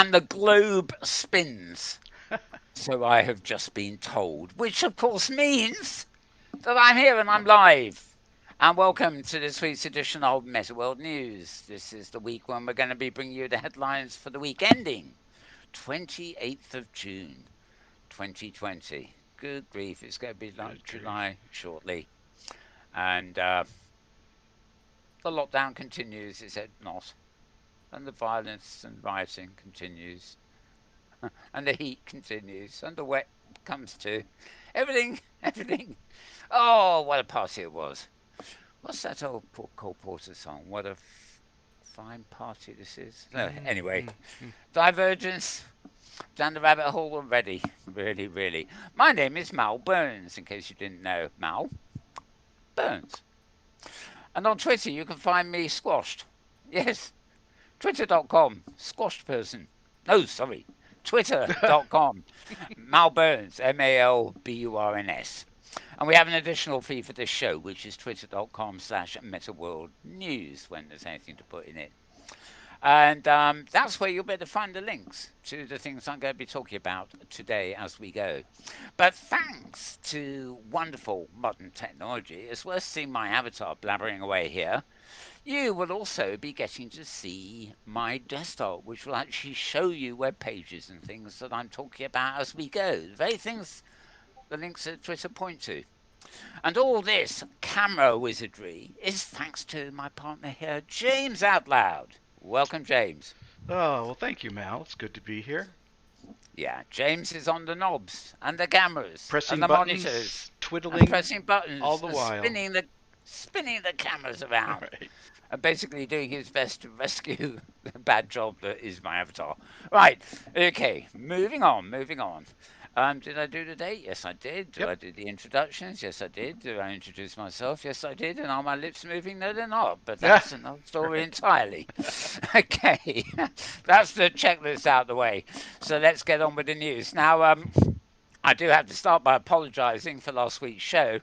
and the globe spins. So I have just been told, which of course means that I'm here and I'm live. And welcome to this week's edition of Metaworld News. This is the week when we're going to be bringing you the headlines for the week ending 28th of June, 2020. Good grief, it's going to be like Good grief. July shortly. And the lockdown continues, is it not? And the violence and rioting continues. And the heat continues. And the wet comes too. Everything. Oh, what a party it was. What's that old Cole Porter song? What a fine party this is. Anyway, Mm. divergence down the rabbit hole already. Really, really. My name is Mal Burns, in case you didn't know. Mal Burns. And on Twitter, you can find me squashed. Yes, twitter.com, squashed person. No, sorry, twitter.com, Mal Burns, Malburns. And we have an additional feed for this show, which is twitter.com/MetaWorldNews when there's anything to put in it. And that's where you'll be able to find the links to the things I'm going to be talking about today as we go. But thanks to wonderful modern technology, it's worth seeing my avatar blabbering away here. You will also be getting to see my desktop, which will actually show you web pages and things that I'm talking about as we go. The very things the links at Twitter point to. And all this camera wizardry is thanks to my partner here, James Out Loud. Welcome, James. Oh, well, thank you, Mal. It's good to be here. Yeah, James is on the knobs and the cameras and Pressing the monitors buttons, and twiddling pressing all buttons the and while. spinning the cameras All around right. and basically doing his best to rescue the bad job that is my avatar. Right, okay, moving on. Did I do the date? Yes, I did. Do Yep. I do the introductions? Yes, I did. Do I introduce myself? Yes, I did. And are my lips moving? No, they're not. But Yeah. that's another story Right. entirely. Okay, that's the checklist out the way. So let's get on with the news. Now, I do have to start by apologising for last week's show.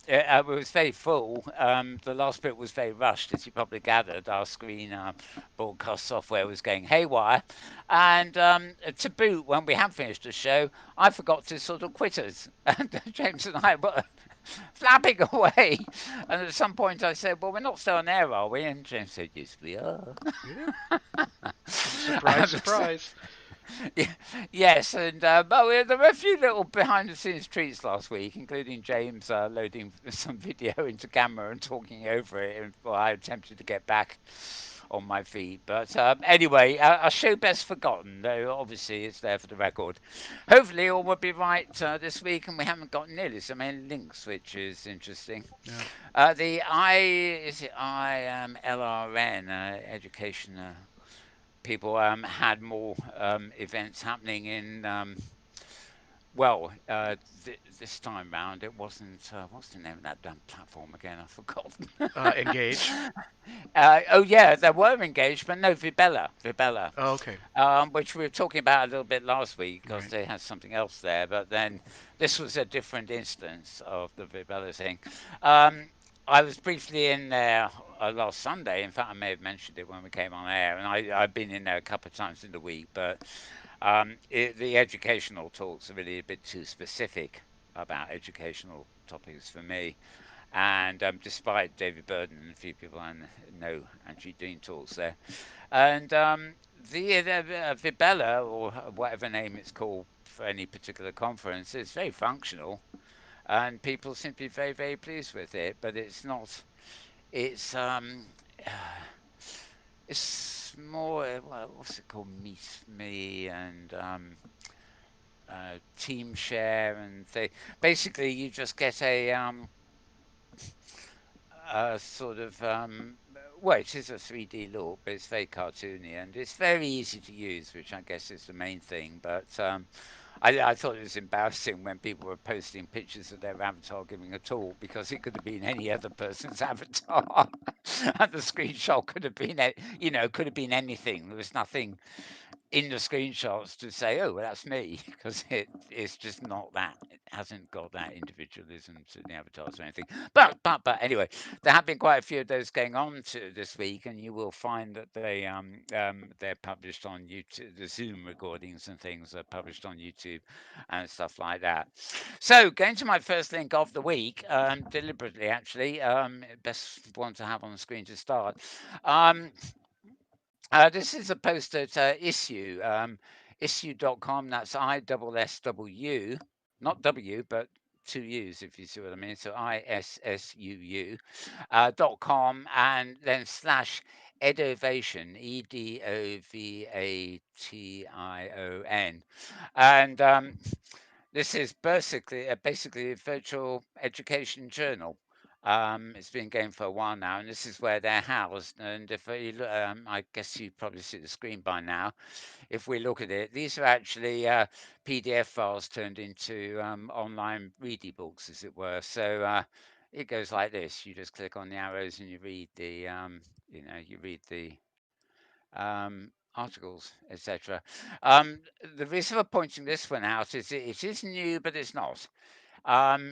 It was very full. The last bit was very rushed, as you probably gathered. Our screen broadcast software was going haywire. And to boot, when we had finished the show, I forgot to sort of quit us. And James and I were flapping away. And at some point I said, well, we're not still on air, are we? And James said, yes, we are. Yeah. Surprise, um, surprise. yeah, yes, and there were a few little behind-the-scenes treats last week, including James loading some video into camera and talking over it, and well, I attempted to get back on my feet. But anyway, a show best forgotten, though obviously it's there for the record. Hopefully all will be right this week, and we haven't got nearly so many links, which is interesting. Yeah. The I is it IMLRN education people had more events happening in well, this time round it wasn't. What's the name of that damn platform again? I've forgotten. Engage. Oh yeah, they were engaged, but no, Vibella, Oh, okay. which we were talking about a little bit last week because Right. they had something else there. But then this was a different instance of the Vibella thing. Um, I was briefly in there last Sunday. In fact, I may have mentioned it when we came on air, and I've been in there a couple of times in the week. But the educational talks are really a bit too specific about educational topics for me. And despite David Burden and a few people I know actually doing talks there, and the Vibella, or whatever name it's called for any particular conference, is very functional, and people seem to be very, very pleased with it. But it's not. It's it's more. What's it called? Meet me and team share, and they basically you just get a sort of well, it is a 3D look, but it's very cartoony and it's very easy to use, which I guess is the main thing. But I thought it was embarrassing when people were posting pictures of their avatar giving a talk because it could have been any other person's avatar, and the screenshot could have been, could have been anything. There was nothing in the screenshots to say, oh, well, that's me, because it's just not that. It hasn't got that individualism to the avatars or anything. But anyway, there have been quite a few of those going on to this week, and you will find that they're published on YouTube. The Zoom recordings and things are published on YouTube and stuff like that. So going to my first link of the week, deliberately actually, best one to have on the screen to start. Um, this is a post at issue.com. That's ISSW, not W, but two U's, if you see what I mean. So ISSUU .com and then slash edovation, EDOVATION. And this is basically a virtual education journal. It's been going for a while now, and this is where they're housed. And if you look, I guess you probably see the screen by now. If we look at it, these are actually PDF files turned into online ready books, as it were. So it goes like this: you just click on the arrows and you read the articles, etc. Um, the reason for pointing this one out is it is new, but it's not.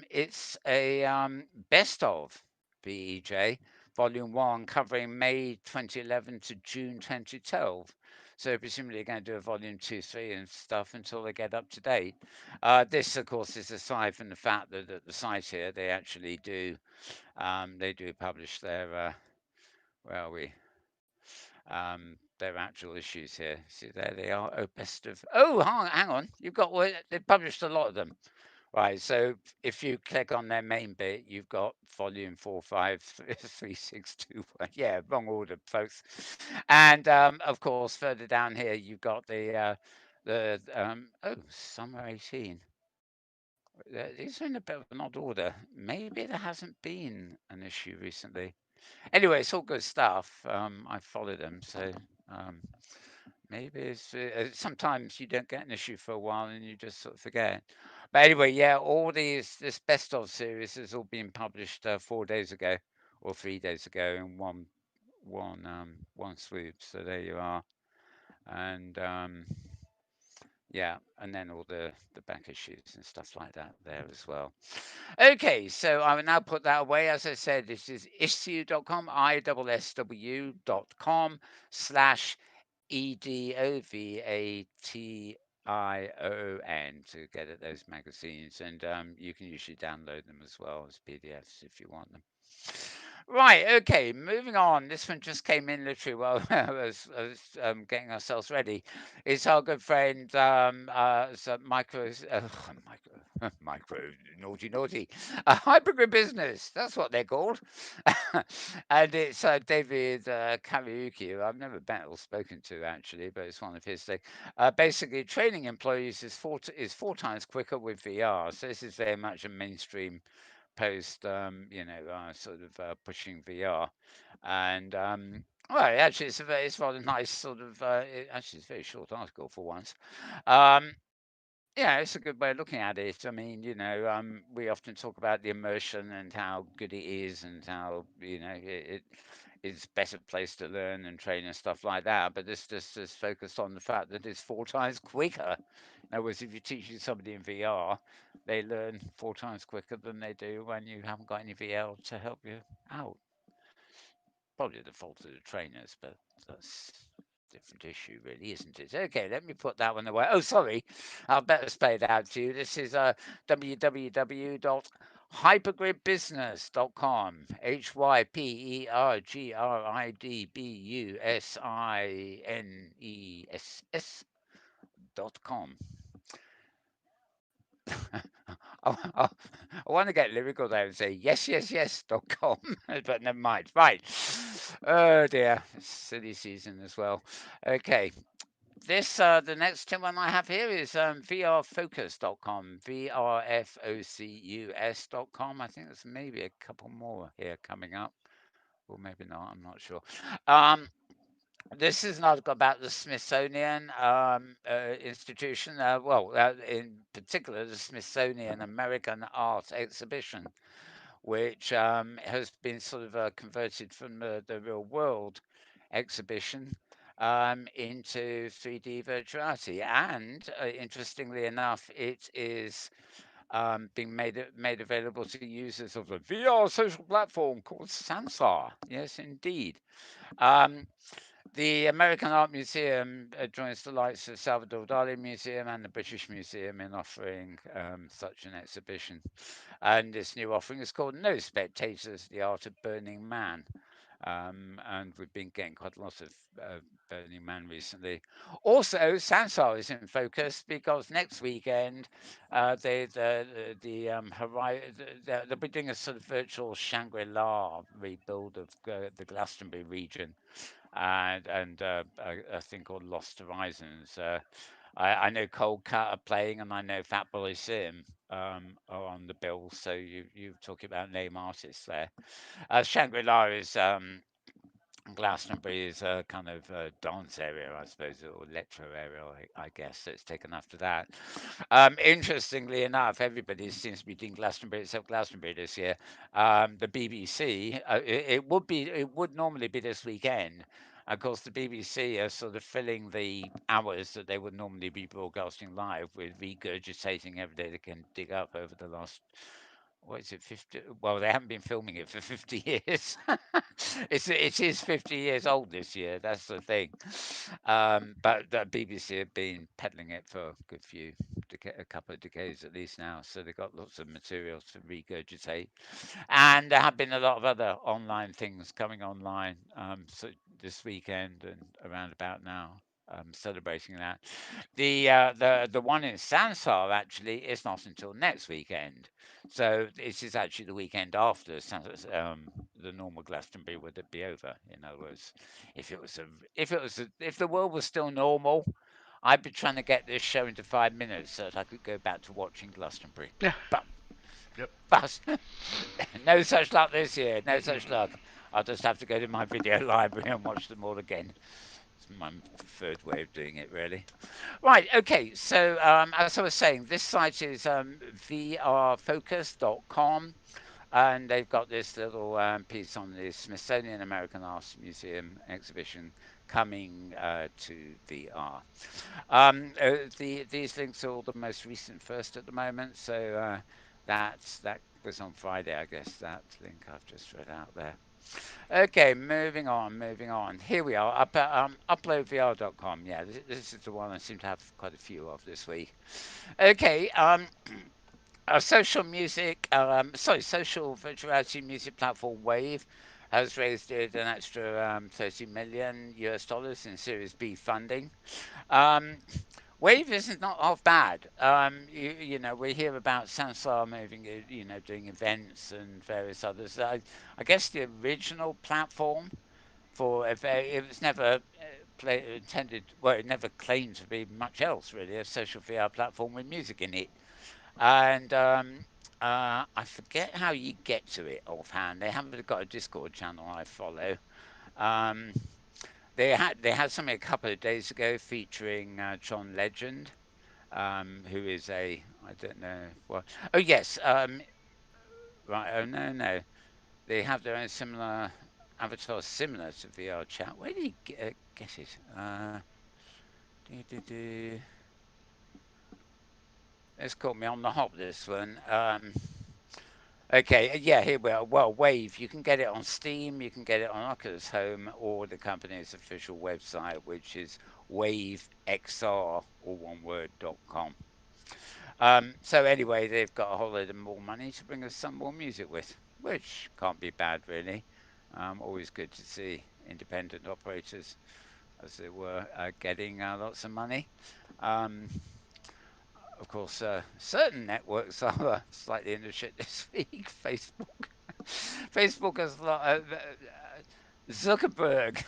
It's a best of VEJ, Volume 1, covering May 2011 to June 2012. So presumably they're going to do a Volume 2, 3 and stuff until they get up to date. This, of course, is aside from the fact that at the site here they do publish where are we? Their actual issues here. See, there they are. Oh, best of. Oh, hang on. You've got. They've published a lot of them. Right, so if you click on their main bit, you've got volume 453621. Yeah, wrong order, folks. And of course, further down here, you've got summer 18. These are in a bit of an odd order. Maybe there hasn't been an issue recently. Anyway, it's all good stuff. I follow them, so um, maybe sometimes you don't get an issue for a while and you just sort of forget. But anyway, yeah, this best of series has all been published 4 days ago or 3 days ago in one swoop. So there you are, and yeah, and then all the back issues and stuff like that there as well. Okay, so I will now put that away. As I said, this is issue.com, ISSW.com slash EDOVATION to get at those magazines. And you can usually download them as well as PDFs if you want them. Right, okay, moving on. This one just came in literally while I was getting ourselves ready. It's our good friend, micro, naughty, a HyperGrid business. That's what they're called. And it's David Kariuki, who I've never met or spoken to actually, but it's one of his things. Basically, training employees is four times quicker with VR. So this is very much a mainstream post, sort of pushing VR, and well, actually, it's rather nice sort of. Actually, it's a very short article for once. Um, yeah, it's a good way of looking at it. I mean, we often talk about the immersion and how good it is, and how it's better place to learn and train and stuff like that. But this just is focused on the fact that it's four times quicker. In other words, if you're teaching somebody in VR, they learn four times quicker than they do when you haven't got any VR to help you out. Probably the fault of the trainers, but that's a different issue, really, isn't it? Okay, let me put that one away. Oh, sorry, I'll better spell it out to you. This is www.hypergridbusiness.com. HyperGridBusiness.com. I want to get lyrical there and say yes.com, but never mind. Right. Oh dear, silly season as well. Okay. The next one I have here is VRFocus.com, VRFOCUS.com. I think there's maybe a couple more here coming up, or maybe not. I'm not sure. Um, this is an article about the Smithsonian institution. In particular, the Smithsonian American Art Exhibition, which has been sort of converted from the real world exhibition into 3D virtuality. And interestingly enough, it is being made available to users of a VR social platform called Sansar. Yes, indeed. Um, the American Art Museum joins the likes of Salvador Dali Museum and the British Museum in offering such an exhibition. And this new offering is called No Spectators, The Art of Burning Man. And we've been getting quite a lot of Burning Man recently. Also, Sansar is in focus because next weekend they'll be doing a sort of virtual Shangri-La rebuild of the Glastonbury region and a thing called Lost Horizons. I know Cold Cut are playing, and I know Fatboy Slim are on the bill. So you talking about name artists there. Shangri-La is Glastonbury is a kind of dance area, I suppose, or electro area, I guess. So it's taken after that. Interestingly enough, everybody seems to be doing Glastonbury except Glastonbury this year. The BBC, it would normally be this weekend. Of course, the BBC are sort of filling the hours that they would normally be broadcasting live with regurgitating everything they can dig up over the last what is it 50, well they haven't been filming it for 50 years. It is 50 years old this year, that's the thing. But the BBC have been peddling it for a good few a couple of decades at least now, so they've got lots of material to regurgitate. And there have been a lot of other online things coming online so this weekend and around about now, celebrating that. The one in Sansar actually is not until next weekend, so this is actually the weekend after the normal Glastonbury would it be over. In other words, if the world was still normal, I'd be trying to get this show into 5 minutes so that I could go back to watching Glastonbury. Yeah. But Yep. but no such luck this year. No such luck. I'll just have to go to my video library and watch them all again. It's my preferred way of doing it, really. Right, okay, so as I was saying, this site is vrfocus.com, and they've got this little piece on the Smithsonian American Arts Museum exhibition coming to VR. These links are all the most recent first at the moment, so that was on Friday, I guess, that link I've just read out there. Okay, moving on, moving on. Here we are, up at uploadvr.com. Yeah, this is the one I seem to have quite a few of this week. Okay, social virtuality music platform Wave has raised an extra 30 million US dollars in Series B funding. Um, Wave isn't not half bad. You know, we hear about Sansar moving, you know, doing events and various others. I guess the original platform for it was never intended. Well, it never claimed to be much else really. A social VR platform with music in it, and I forget how you get to it offhand. They haven't got a Discord channel I follow. Um, they had something a couple of days ago featuring John Legend, who is a I don't know what. Oh yes, right. Oh no, they have their own similar avatar similar to VR chat. Where did he get it? Do, do, do. It's caught me on the hop. This one. Okay, yeah, here we are. Well, Wave, you can get it on Steam, you can get it on Oculus Home or the company's official website, which is wavexr, all one word, .com. So anyway, they've got a whole load of more money to bring us some more music with, which can't be bad, really. Always good to see independent operators, as it were, getting lots of money. Um, of course, certain networks are slightly in the shit this week. Facebook has Zuckerberg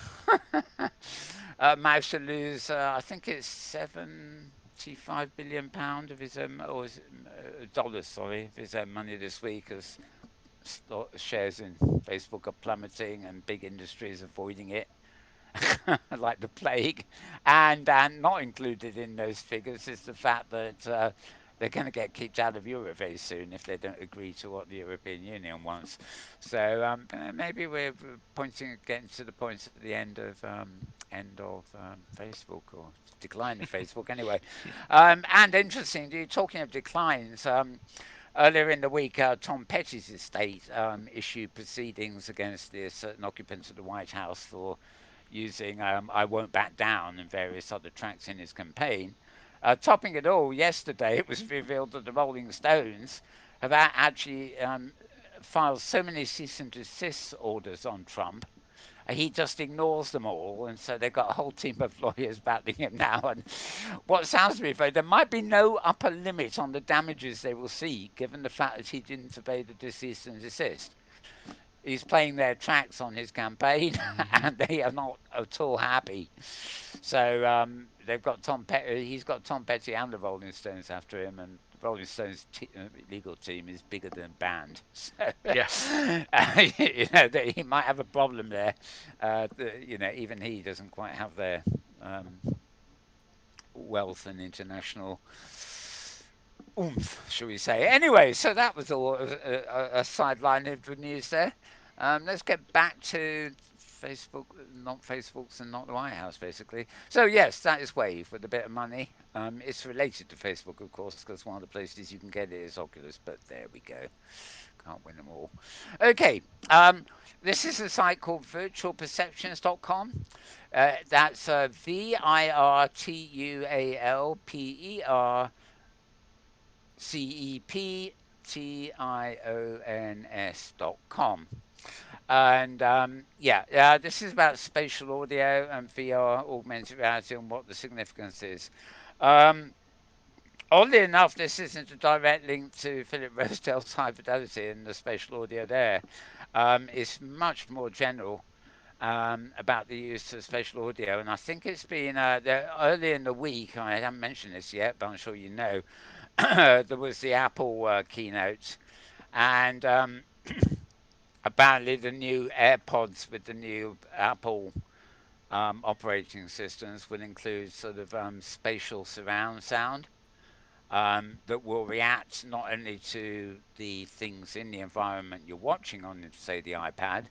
managed to lose, I think it's £75 billion of his own, or dollars, sorry, of his own money this week as shares in Facebook are plummeting and big industries avoiding it. Like the plague, and not included in those figures is the fact that they're going to get kicked out of Europe very soon if they don't agree to what the European Union wants. So maybe we're pointing, getting to the point at the end of Facebook or decline of Facebook anyway. And interestingly, talking of declines, earlier in the week, Tom Petty's estate issued proceedings against the certain occupants of the White House for using I Won't Back Down and various other tracks in his campaign. Topping it all, yesterday it was revealed that the Rolling Stones have actually filed so many cease and desist orders on Trump. He just ignores them all, and so they've got a whole team of lawyers battling him now. And what sounds to me, there might be no upper limit on the damages they will see, given the fact that he didn't obey the cease and desist. He's playing their tracks on his campaign, Hmm. and they are not at all happy. So they've got Tom Petty. He's got Tom Petty and the Rolling Stones after him, and the Rolling Stones legal team is bigger than band. So Yeah. he might have a problem there. Even he doesn't quite have their um, wealth and international oomph, shall we say. Anyway, so that was all a sideline of the news there. Let's get back to Facebook, not Facebook's and not the White House, basically. So, yes, that is Wave with a bit of money. It's related to Facebook, of course, because one of the places you can get it is Oculus, but there we go. Can't win them all. Okay, this is a site called virtualperceptions.com. That's VirtualPerceptions.com. And this is about spatial audio and VR, augmented reality, and what the significance is. Um, Oddly enough, this isn't a direct link to Philip Rosedale's high fidelity and the spatial audio there. It's much more general about the use of spatial audio, and I think it's been early in the week. I haven't mentioned this yet, but I'm sure you know. There was the Apple keynote, and apparently the new AirPods with the new Apple operating systems will include sort of spatial surround sound that will react not only to the things in the environment you're watching on, say, the iPad,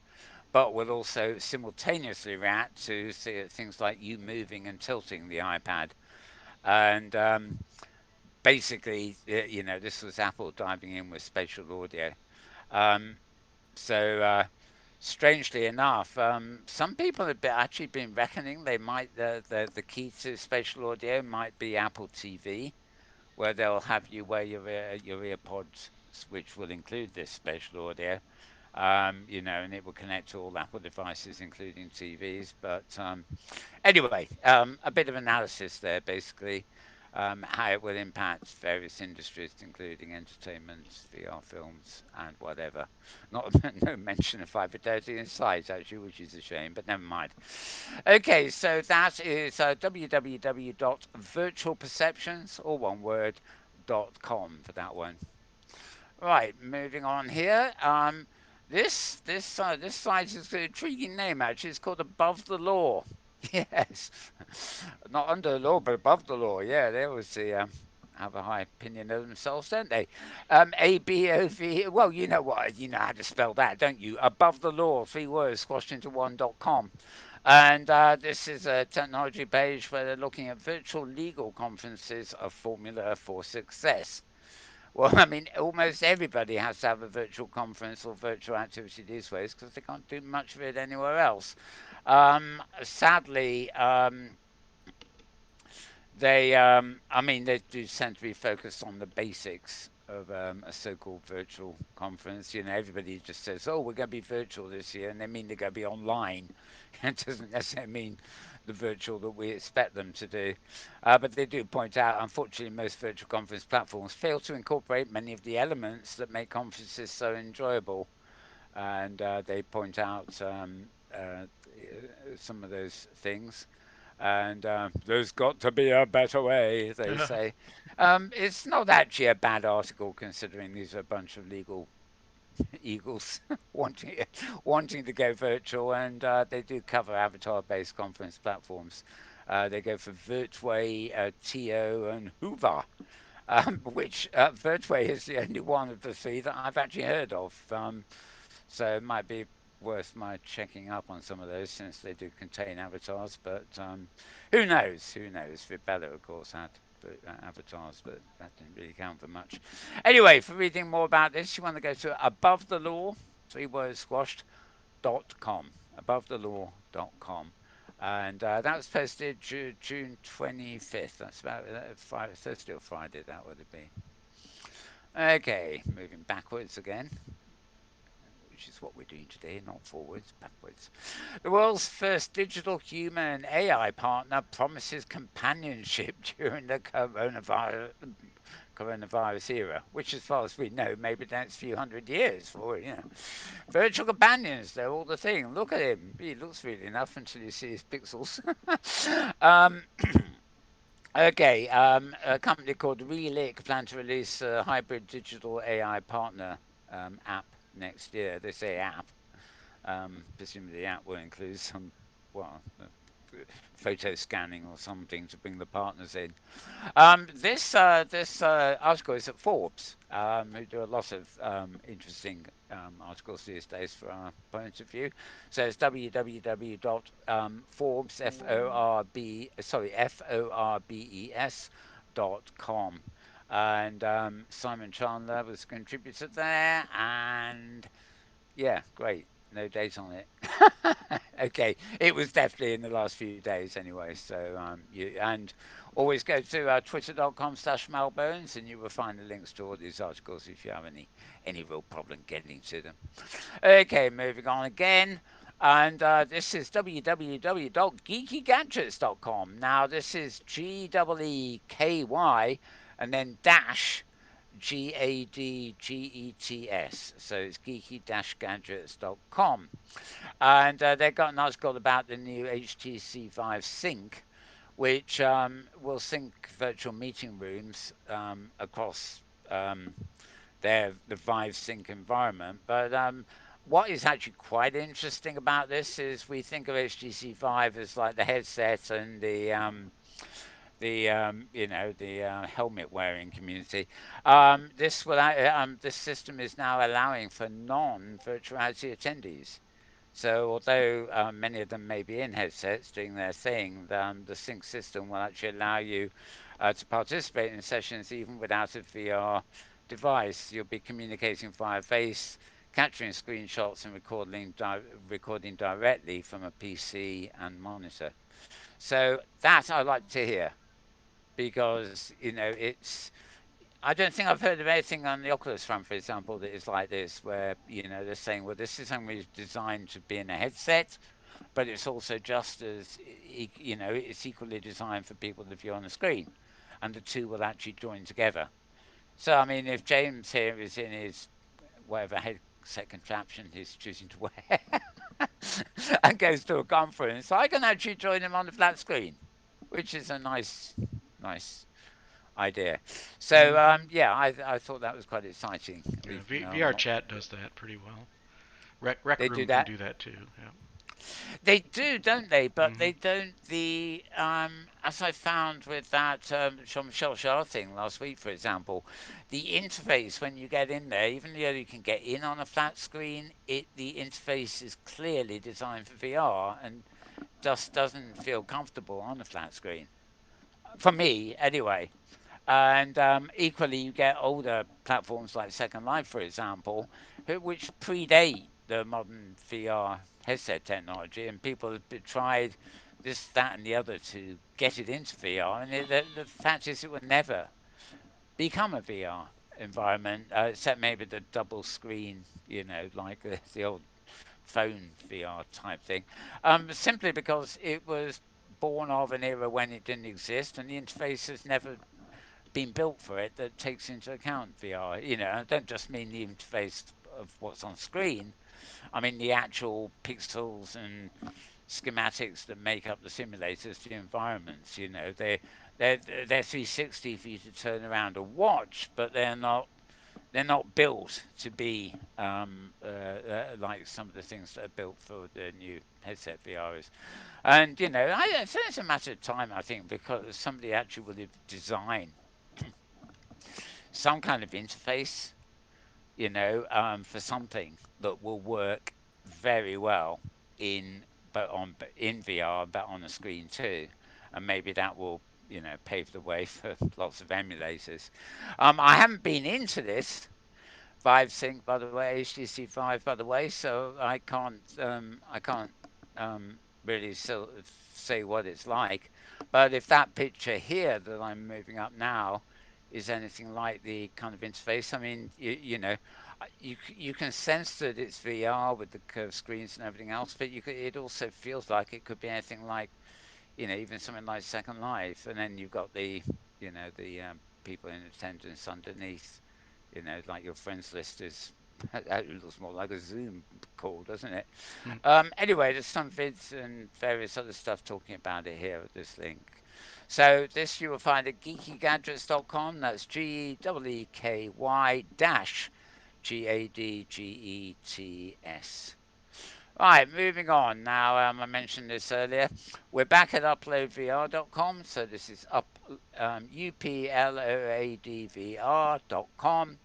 but will also simultaneously react to things like you moving and tilting the iPad. And basically, this was Apple diving in with spatial audio. Um, so, strangely enough, some people have actually been reckoning they might the key to spatial audio might be Apple TV, where they'll have you wear your earpods, which will include this spatial audio, and it will connect to all Apple devices, including TVs. But anyway, a bit of analysis there, basically, how it will impact various industries, including entertainment, VR films, and whatever. Not no mention of fiber-30 in size, actually, which is a shame, but never mind. Okay, so that is www.virtualperceptions, all one word, .com for that one. Right, moving on here. This site is an intriguing name actually. It's called Above the Law. Yes, not under the law, but above the law. Yeah, they always have a high opinion of themselves, don't they? ABOV. Well, you know what? You know how to spell that, don't you? Above the law, three words squashed into one.com. And this is a technology page where they're looking at virtual legal conferences, a formula for success. Well, I mean, almost everybody has to have a virtual conference or virtual activity these days because they can't do much of it anywhere else. Sadly, they do tend to be focused on the basics of a so-called virtual conference. Everybody just says, "Oh, we're going to be virtual this year," and they mean they're going to be online. It doesn't necessarily mean the virtual that we expect them to do. But they do point out, unfortunately, most virtual conference platforms fail to incorporate many of the elements that make conferences so enjoyable. And they point out some of those things. And there's got to be a better way, they say. It's not actually a bad article considering these are a bunch of legal eagles wanting wanting to go virtual, and they do cover avatar-based conference platforms. They go for Virtway, TO, and Hoover. which Vertway is the only one of the three that I've actually heard of. So it might be worth my checking up on some of those since they do contain avatars. But who knows? Who knows? Vibella, of course, had avatars, but that didn't really count for much. Anyway, for reading more about this, you want to go to Above the Law, three words squashed, .com. AboveTheLaw.com. And that was posted June 25th. That's about Thursday or Friday, that would have been. Okay, moving backwards again, which is what we're doing today, not forwards, backwards. The world's first digital human AI partner promises companionship during the coronavirus era, which, as far as we know, maybe the next few hundred years. For virtual companions, they're all the thing. Look at him; he looks really enough until you see his pixels. um, Okay, a company called Relic plan to release a hybrid digital AI partner app next year. They say app. Presumably the app will include some, well, photo scanning or something to bring the partners in. This article is at Forbes, who do a lot of interesting articles these days for our point of view. So it's www.forbes forbes.com, and Simon Chandler was a contributor there, and yeah, great. No date on it. Okay, it was definitely in the last few days anyway. So always go to twitter.com/malbones and you will find the links to all these articles if you have any real problem getting to them. Okay, moving on again. And this is www.geekygadgets.com. Now this is GEEKY and then dash GADGETS. So it's geeky-gadgets.com. And they've got an article about the new HTC Vive Sync, which will sync virtual meeting rooms across the Vive Sync environment. But what is actually quite interesting about this is we think of HTC Vive as like the headset and the helmet wearing community. This system is now allowing for non-virtual reality attendees. So although many of them may be in headsets doing their thing, the sync system will actually allow you to participate in sessions even without a VR device. You'll be communicating via face, capturing screenshots and recording directly from a PC and monitor. So that I like to hear because it's I don't think I've heard of anything on the Oculus front, for example, that is like this, where they're saying, well, this is something designed to be in a headset, but it's also just as it's equally designed for people to view on the screen, and the two will actually join together. So I mean, if James here is in his whatever headset contraption he's choosing to wear and goes to a conference, I can actually join him on the flat screen, which is a nice idea. So Hmm. yeah, I thought that was quite exciting, Yeah, even though I'm VR not. chat does that pretty well. Rec They do Room can that. do that too. Yeah. They do, don't they? But Hmm. they don't. The as I found with that Jean-Michel Jarre thing last week, for example, the interface when you get in there, even though you can get in on a flat screen, the interface is clearly designed for VR and just doesn't feel comfortable on a flat screen. For me, anyway. And equally, you get older platforms like Second Life, for example, which predate the modern VR headset technology, and people have tried this, that, and the other to get it into VR. And the fact is, it will never become a VR environment, except maybe the double screen, like the old phone VR type thing, simply because it was born of an era when it didn't exist, and the interface has never been built for it that takes into account VR. I don't just mean the interface of what's on screen. I mean the actual pixels and schematics that make up the simulators, the environments. They're 360 for you to turn around and watch, but they're not built to be like some of the things that are built for the new headset VRs. And it's a matter of time, I think, because somebody actually will design some kind of interface, for something that will work very well in in VR, but on the screen too, and maybe that will pave the way for lots of emulators. I haven't been into this Vive Sync, by the way, HTC Vive, by the way, so I can't really say what it's like. But if that picture here that I'm moving up now is anything like the kind of interface, I mean, you can sense that it's VR with the curved screens and everything else, but it also feels like it could be anything like, even something like Second Life, and then you've got the people in attendance underneath, like your friends list is. That looks more like a Zoom call, doesn't it? Hmm. Anyway, there's some vids and various other stuff talking about it here at this link. So this you will find at geekygadgets.com. That's GEEKY dash GADGETS. Right, moving on. Now, I mentioned this earlier. We're back at uploadvr.com. So this is uploadvr.com.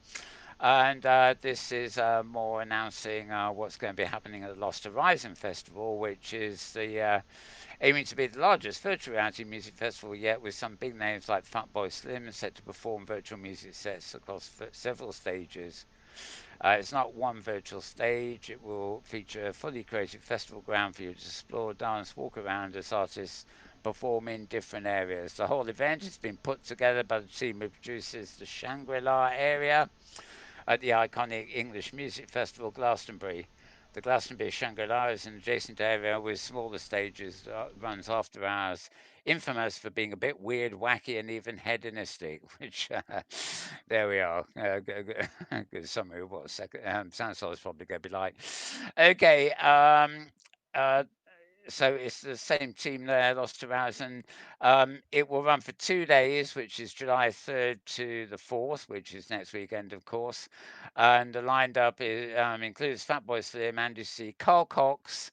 And this is more announcing what's going to be happening at the Lost Horizon Festival, which is aiming to be the largest virtual reality music festival yet, with some big names like Fatboy Slim set to perform virtual music sets across several stages. It's not one virtual stage. It will feature a fully created festival ground for you to explore, dance, walk around as artists perform in different areas. The whole event has been put together by the team who produces the Shangri-La area at the iconic English music festival Glastonbury. The Glastonbury Shangri-La is an adjacent area with smaller stages that runs after hours, infamous for being a bit weird, wacky, and even hedonistic. Which there we are. Good summary of what a second Sandstorm is probably going to be like. Okay. Uh, so it's the same team there, Lost Horizon. It will run for 2 days, which is July 3rd to the 4th, which is next weekend, of course. And the lined up includes Fatboy Slim, Andy C, Carl Cox,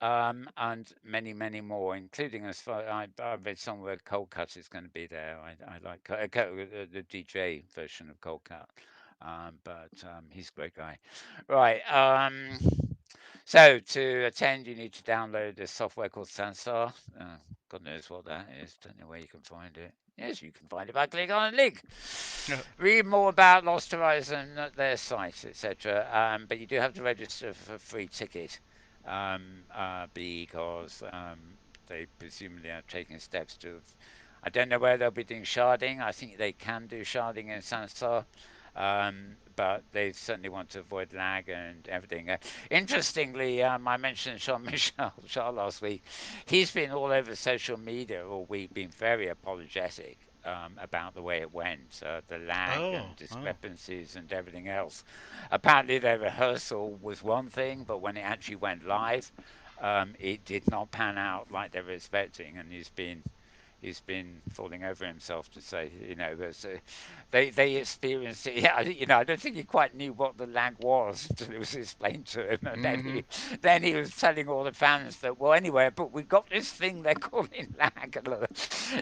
and many, many more, including as far I read somewhere Cold Cut is going to be there. I like the DJ version of Cold Cut, but he's a great guy. Right. So to attend, you need to download a software called Sansar. God knows what that is. Don't know where you can find it. Yes, you can find it by clicking on a link. Read more about Lost Horizon at their site, etc. But you do have to register for a free ticket because they presumably are taking steps to. I don't know where they'll be doing sharding. I think they can do sharding in Sansar. But they certainly want to avoid lag and everything. Interestingly, I mentioned Jean Michel Jarre last week. He's been all over social media all week, being very apologetic about the way it went, the lag Oh, and oh. discrepancies and everything else. Apparently, their rehearsal was one thing, but when it actually went live, it did not pan out like they were expecting, and he's been falling over himself to say, they experienced it. Yeah, I don't think he quite knew what the lag was until it was explained to him, and then Mm-hmm. he was telling all the fans that, well, anyway, but we got this thing they're calling lag.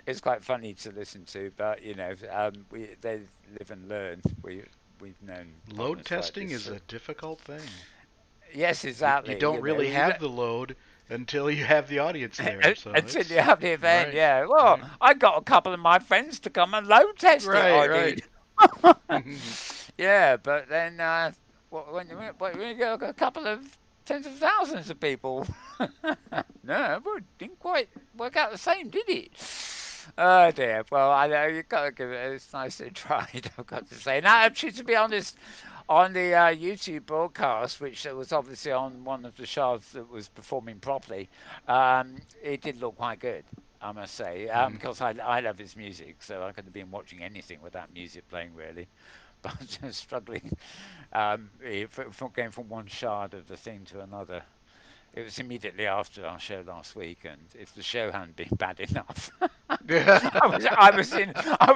It's quite funny to listen to, but they live and learn. We've known Load problems like testing this. is a difficult thing. Yes, You exactly. don't really have the load until you have the audience there, so Until you it's have the event, right, yeah. Well, right, I got a couple of my friends to come and load test it. right, I right. did. Yeah, but then when you get a couple of tens of thousands of people, no, it didn't quite work out the same, did it? Oh dear. Well, I know you got to give it. It's nicely tried, I've got to say. Now, actually, to be honest, on the YouTube broadcast, which was obviously on one of the shows that was performing properly, it did look quite good. I must say, Mhm. because I love his music, so I could have been watching anything with that music playing, really. But struggling from going from one shard of the thing to another. It was immediately after our show last week, and if the show hadn't been bad enough, I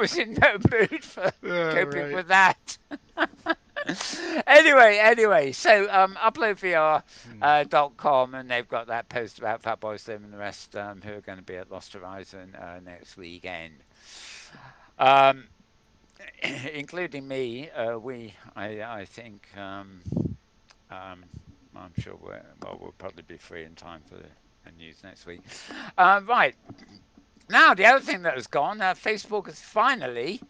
was in no mood for Yeah, coping right. with that. Anyway, so Hmm. uploadvr.com, and they've got that post about Fatboy Slim and the rest who are going to be at Lost Horizon next weekend. Um, including me, I think, um, I'm sure we'll probably be free in time for the news next week. Right. Now, the other thing that has gone, Facebook has finally,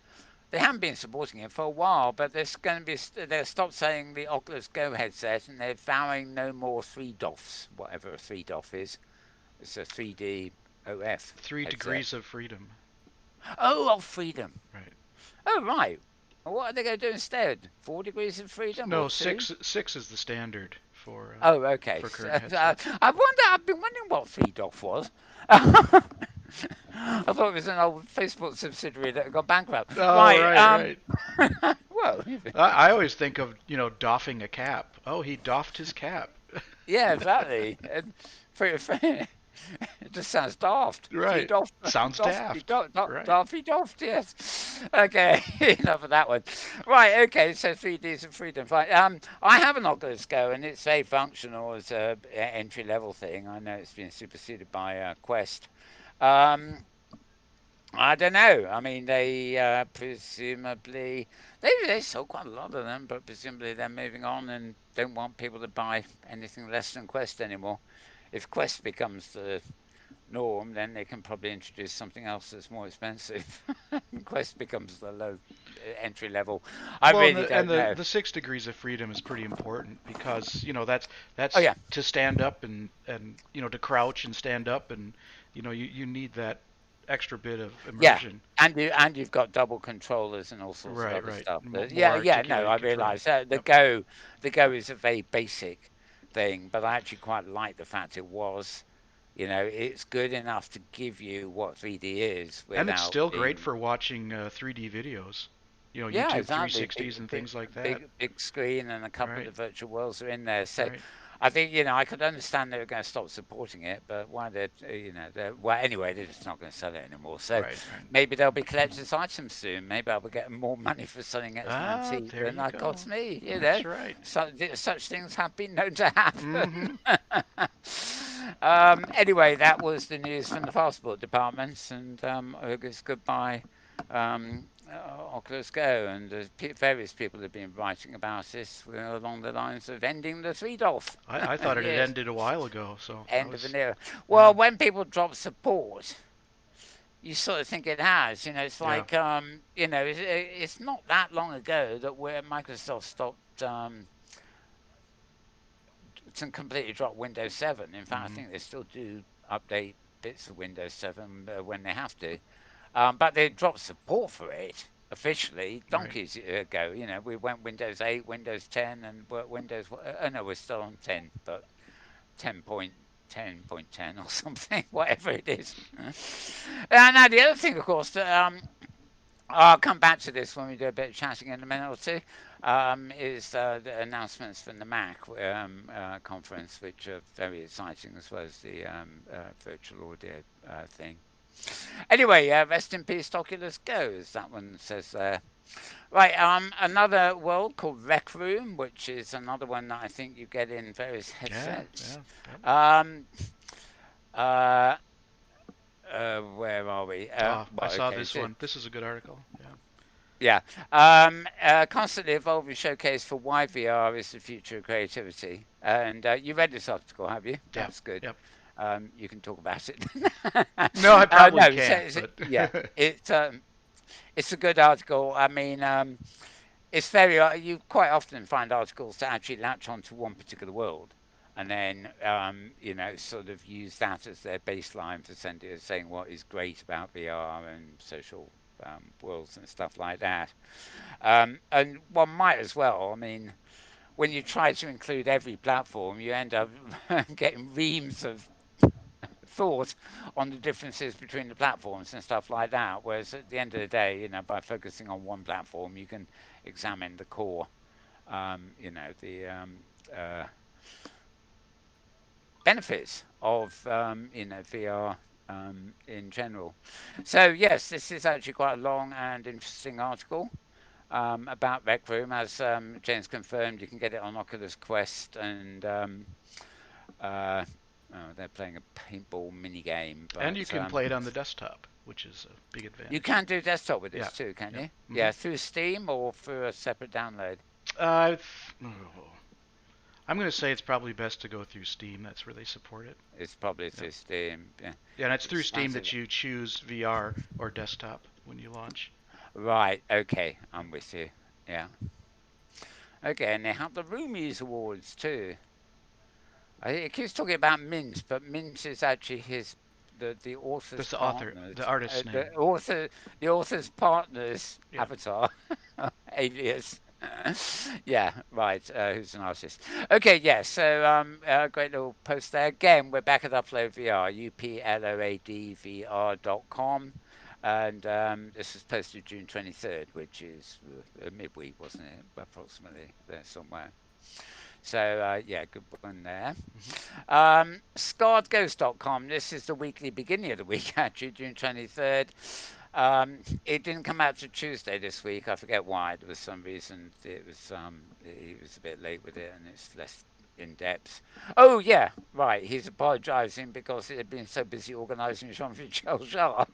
they haven't been supporting it for a while, but there's going to be, they'll stop saying the Oculus Go headset and they're vowing no more 3DOFs, whatever a 3DOF is. It's a 3D OF Three headset. degrees of freedom. Oh, freedom. Right. Oh, right. What are they going to do instead? 4 degrees of freedom or No, two? six is the standard Oh, okay. for current headsets. I've been wondering what Feedoff was. I thought it was an old Facebook subsidiary that got bankrupt. Oh, Right. right, right. Well, I always think of, doffing a cap. Oh, he doffed his cap. yeah, exactly. It just sounds daft. Right. Feed off, Sounds doff, daft. Right. daffy doffed, yes. Okay, enough of that one. Right, okay, so 3Ds and freedom. Fine. I have an Oculus Go, and it's very functional as a entry level thing. I know it's been superseded by Quest. Um, I don't know. I mean, they presumably they sold quite a lot of them, but presumably they're moving on and don't want people to buy anything less than Quest anymore. If Quest becomes the norm, then they can probably introduce something else that's more expensive. Quest becomes the low entry level. I Well, and really the and don't the know. the 6 degrees of freedom is pretty important because Oh that's yeah, to stand up and to crouch and stand up and you need that extra bit of yeah, immersion. and you've got double controllers and all sorts of Right, other right. stuff. More Yeah. No, I articulated realise controls. that Yep. the Go is a very basic thing, but I actually quite like the fact it was. It's good enough to give you what 3D is And it's without still great being. for watching 3D videos. Yeah, YouTube exactly. 360s and things like that. Big screen, and a couple of Right. the virtual worlds are in there. So, Right. I think I could understand they were going to stop supporting it, but why they, well, anyway, they're just not going to sell it anymore. So, Right. Right. maybe there'll be collector's items soon. Maybe I'll be getting more money for selling it as an Ah, antique there than you that go. cost me. That's right. Such things have been known to happen. Mm-hmm. Anyway, that was the news from the passport departments, and August goodbye. Oculus Go, and various people have been writing about this along the lines of ending the three DOF. I thought it had Yes, ended a while ago, so I end of was an era. yeah, Well, when people drop support, you sort of think it has. It's yeah, like it's not that long ago that where Microsoft stopped to completely drop Windows 7. In fact, I hmm think they still do update bits of Windows 7 when they have to. But they dropped support for it officially right. donkeys ago. We went Windows 8, Windows 10, and Windows. Oh no, we're still on 10, but 10.10 or something, whatever it is. Now the other thing, of course, that I'll come back to this when we do a bit of chatting in a minute or two. Is the announcements from the Mac conference, which are very exciting, as well as the virtual audio thing. Anyway, rest in peace, Oculus Go, as that one says there. Right, another world called Rec Room, which is another one that I think you get in various Yeah, headsets. yeah, yep. Um, uh, where are we? I Well, saw okay, this one. This is a good article. Yeah. yeah. Constantly evolving showcase for why VR is the future of creativity. And you read this article, have you? Yeah. That's good. Yep. You can talk about it. No, I probably No, can't, but yeah, it's a good article. I mean, it's very you quite often find articles that actually latch onto one particular world, and then sort of use that as their baseline for saying what is great about VR and social worlds and stuff like that. And one might as well. I mean, when you try to include every platform, you end up getting reams of thought on the differences between the platforms and stuff like that. Whereas at the end of the day, by focusing on one platform, you can examine the core, the uh, benefits of VR in general. So yes, this is actually quite a long and interesting article about Rec Room. As James confirmed, you can get it on Oculus Quest, and uh, they're playing a paintball mini game, and you but can play it on the desktop. which is a big You advantage. can do desktop with Yeah. this too, can Yep. you? Yeah, through Steam or through a separate download? Uh, I'm going to say it's probably best to go through Steam. That's where they support it. It's probably Yep. through Steam. Yeah, Yeah, and it's through it's Steam massive. that you choose VR or desktop when you launch. Right. Okay, Yep. I'm with you. Yeah. Okay, and they have the Roomies Awards too. It keeps talking about Mint, but Mint is actually the author's That's the author, the partner's artist's name. the author's partner's Yeah. avatar alias. Yeah, right. Who's an artist? Okay, yeah. So great little post there. Again, we're back at Upload VR, uploadvr.com, and this was posted June 23rd, which is a midweek, wasn't it? Approximately there somewhere. So yeah, good one there. Hmm. Scarredghost.com. This is the weekly beginning of the week, actually, June 23rd. It didn't come out to Tuesday this week. I forget why. There was some reason he was a bit late with it, and it's less in depth. Oh yeah, right. He's apologising because he had been so busy organising Jean-Michel Jarre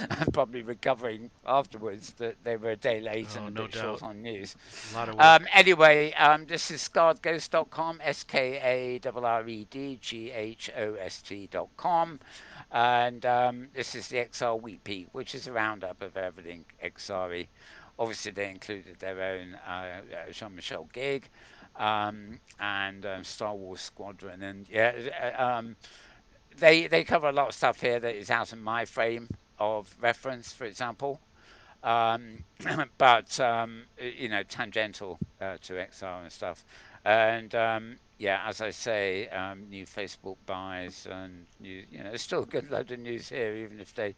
and probably recovering afterwards that they were a day late Oh, and a no bit short doubt. on news. A lot of work. Anyway, this is scarredghost.com, SKARREDGHOST.com. And this is the XR Weekly, which is a roundup of everything XRE. Obviously, they included their own Jean-Michel gig and Star Wars Squadron, and yeah, they cover a lot of stuff here that is out of my frame of reference, for example. Um, but tangential to XR and stuff. And yeah, as I say, new Facebook buys and new, there's still a good load of news here, even if they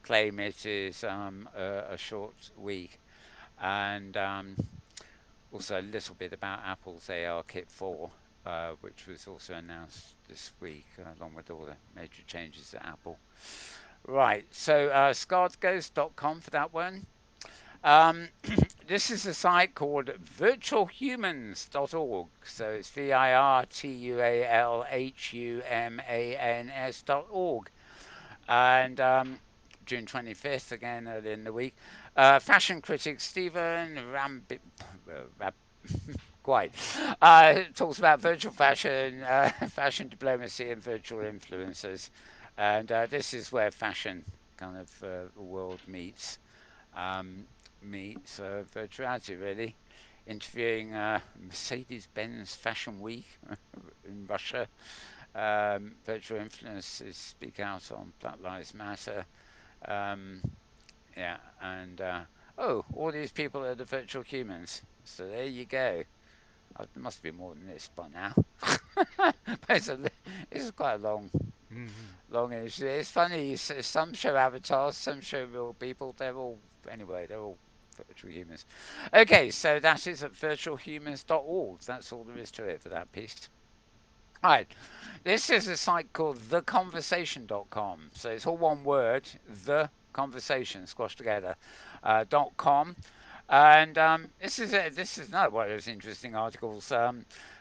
claim it is a short week. And also a little bit about Apple's AR Kit 4, which was also announced this week, along with all the major changes at Apple. Right, so scarredghost.com for that one. Um, this is a site called virtualhumans.org. So it's virtualhumans.org. And June 25th, again, early in the week. Fashion critic Stephen quite talks about virtual fashion, fashion diplomacy, and virtual influencers. And this is where fashion kind of world um, meets virtuality, really. Interviewing Mercedes-Benz Fashion Week in Russia. Virtual influencers speak out on Black Lives Matter. Um, yeah, and all these people are the virtual humans. So there you go. There must be more than this by now. But it's quite a Hmm. long issue. It's funny. Some show avatars, some show real people. They're all virtual humans. Okay, so that is at virtualhumans.org. That's all there is to it for that piece. Right. This is a site called theconversation.com. So it's all one word, the conversation squashed together. .com. And this is another one of those interesting articles.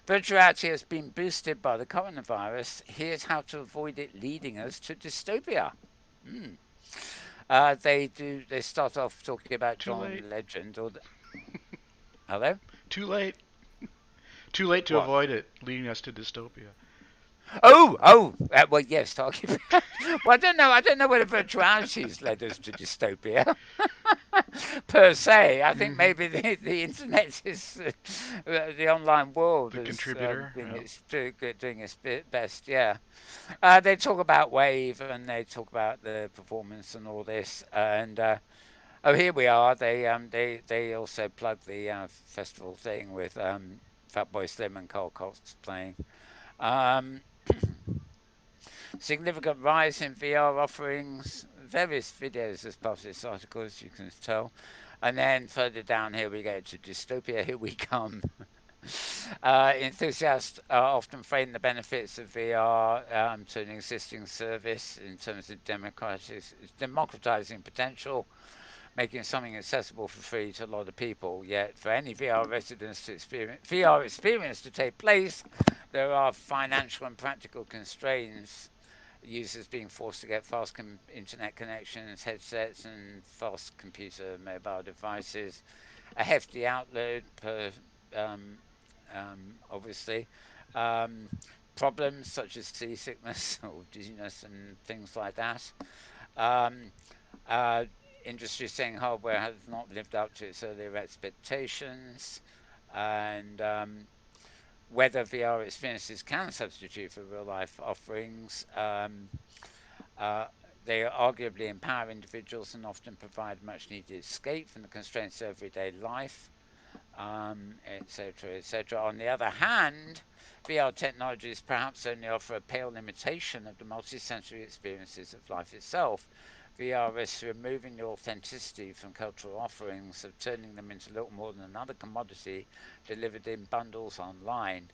Virtuality has been boosted by the coronavirus. Here's how to avoid it leading us to dystopia. Mm. They start off talking about Too John late. Legend or hello. Too late. Too late to What? avoid it, leading us to dystopia. Well, yes, arguably. Well, I don't know. I don't know whether virtuality's led us to dystopia per se. I think Hmm. maybe the internet is the online world The is contributor. Yep. doing its best. Yeah, they talk about Wave and they talk about the performance and all this. And oh, here we are. They also plug the festival thing with Fatboy Slim and Carl Cox playing. Um, Significant rise in VR offerings, various videos as part of this article, as you can tell. And then further down here we go to dystopia. Here we come. Enthusiasts often frame the benefits of VR to an existing service in terms of democratizing potential, making something accessible for free to a lot of people. Yet, for any VR residents to experience VR experience to take place, there are financial and practical constraints users being forced to get fast internet connections, headsets, and fast computer mobile devices, a hefty outload per um, obviously. Um, Problems such as seasickness or dizziness and things like that. Um, uh, Industry saying hardware has not lived up to its earlier expectations, and whether VR experiences can substitute for real life offerings. Uh, they arguably empower individuals and often provide much needed escape from the constraints of everyday life, etc., etc. On the other hand, VR technologies perhaps only offer a pale imitation of the multisensory experiences of life itself. VR risks removing the authenticity from cultural offerings, of turning them into little more than another commodity delivered in bundles online.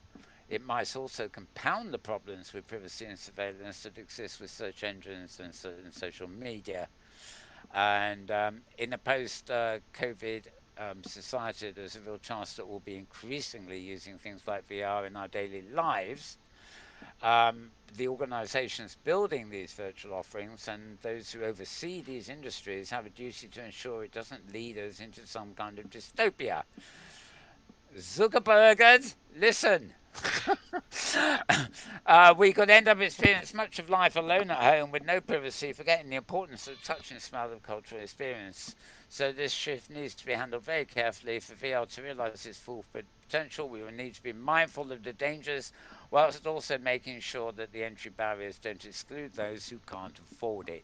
It might also compound the problems with privacy and surveillance that exist with search engines and social media. And in a post COVID society, there's a real chance that we'll be increasingly using things like VR in our daily lives. The organizations building these virtual offerings and those who oversee these industries have a duty to ensure it doesn't lead us into some kind of dystopia. Zuckerbergers, listen. We could end up experiencing much of life alone at home with no privacy, forgetting the importance of touch and smell of cultural experience. So this shift needs to be handled very carefully. For VR to realise its full potential, we will need to be mindful of the dangers, whilst also making sure that the entry barriers don't exclude those who can't afford it.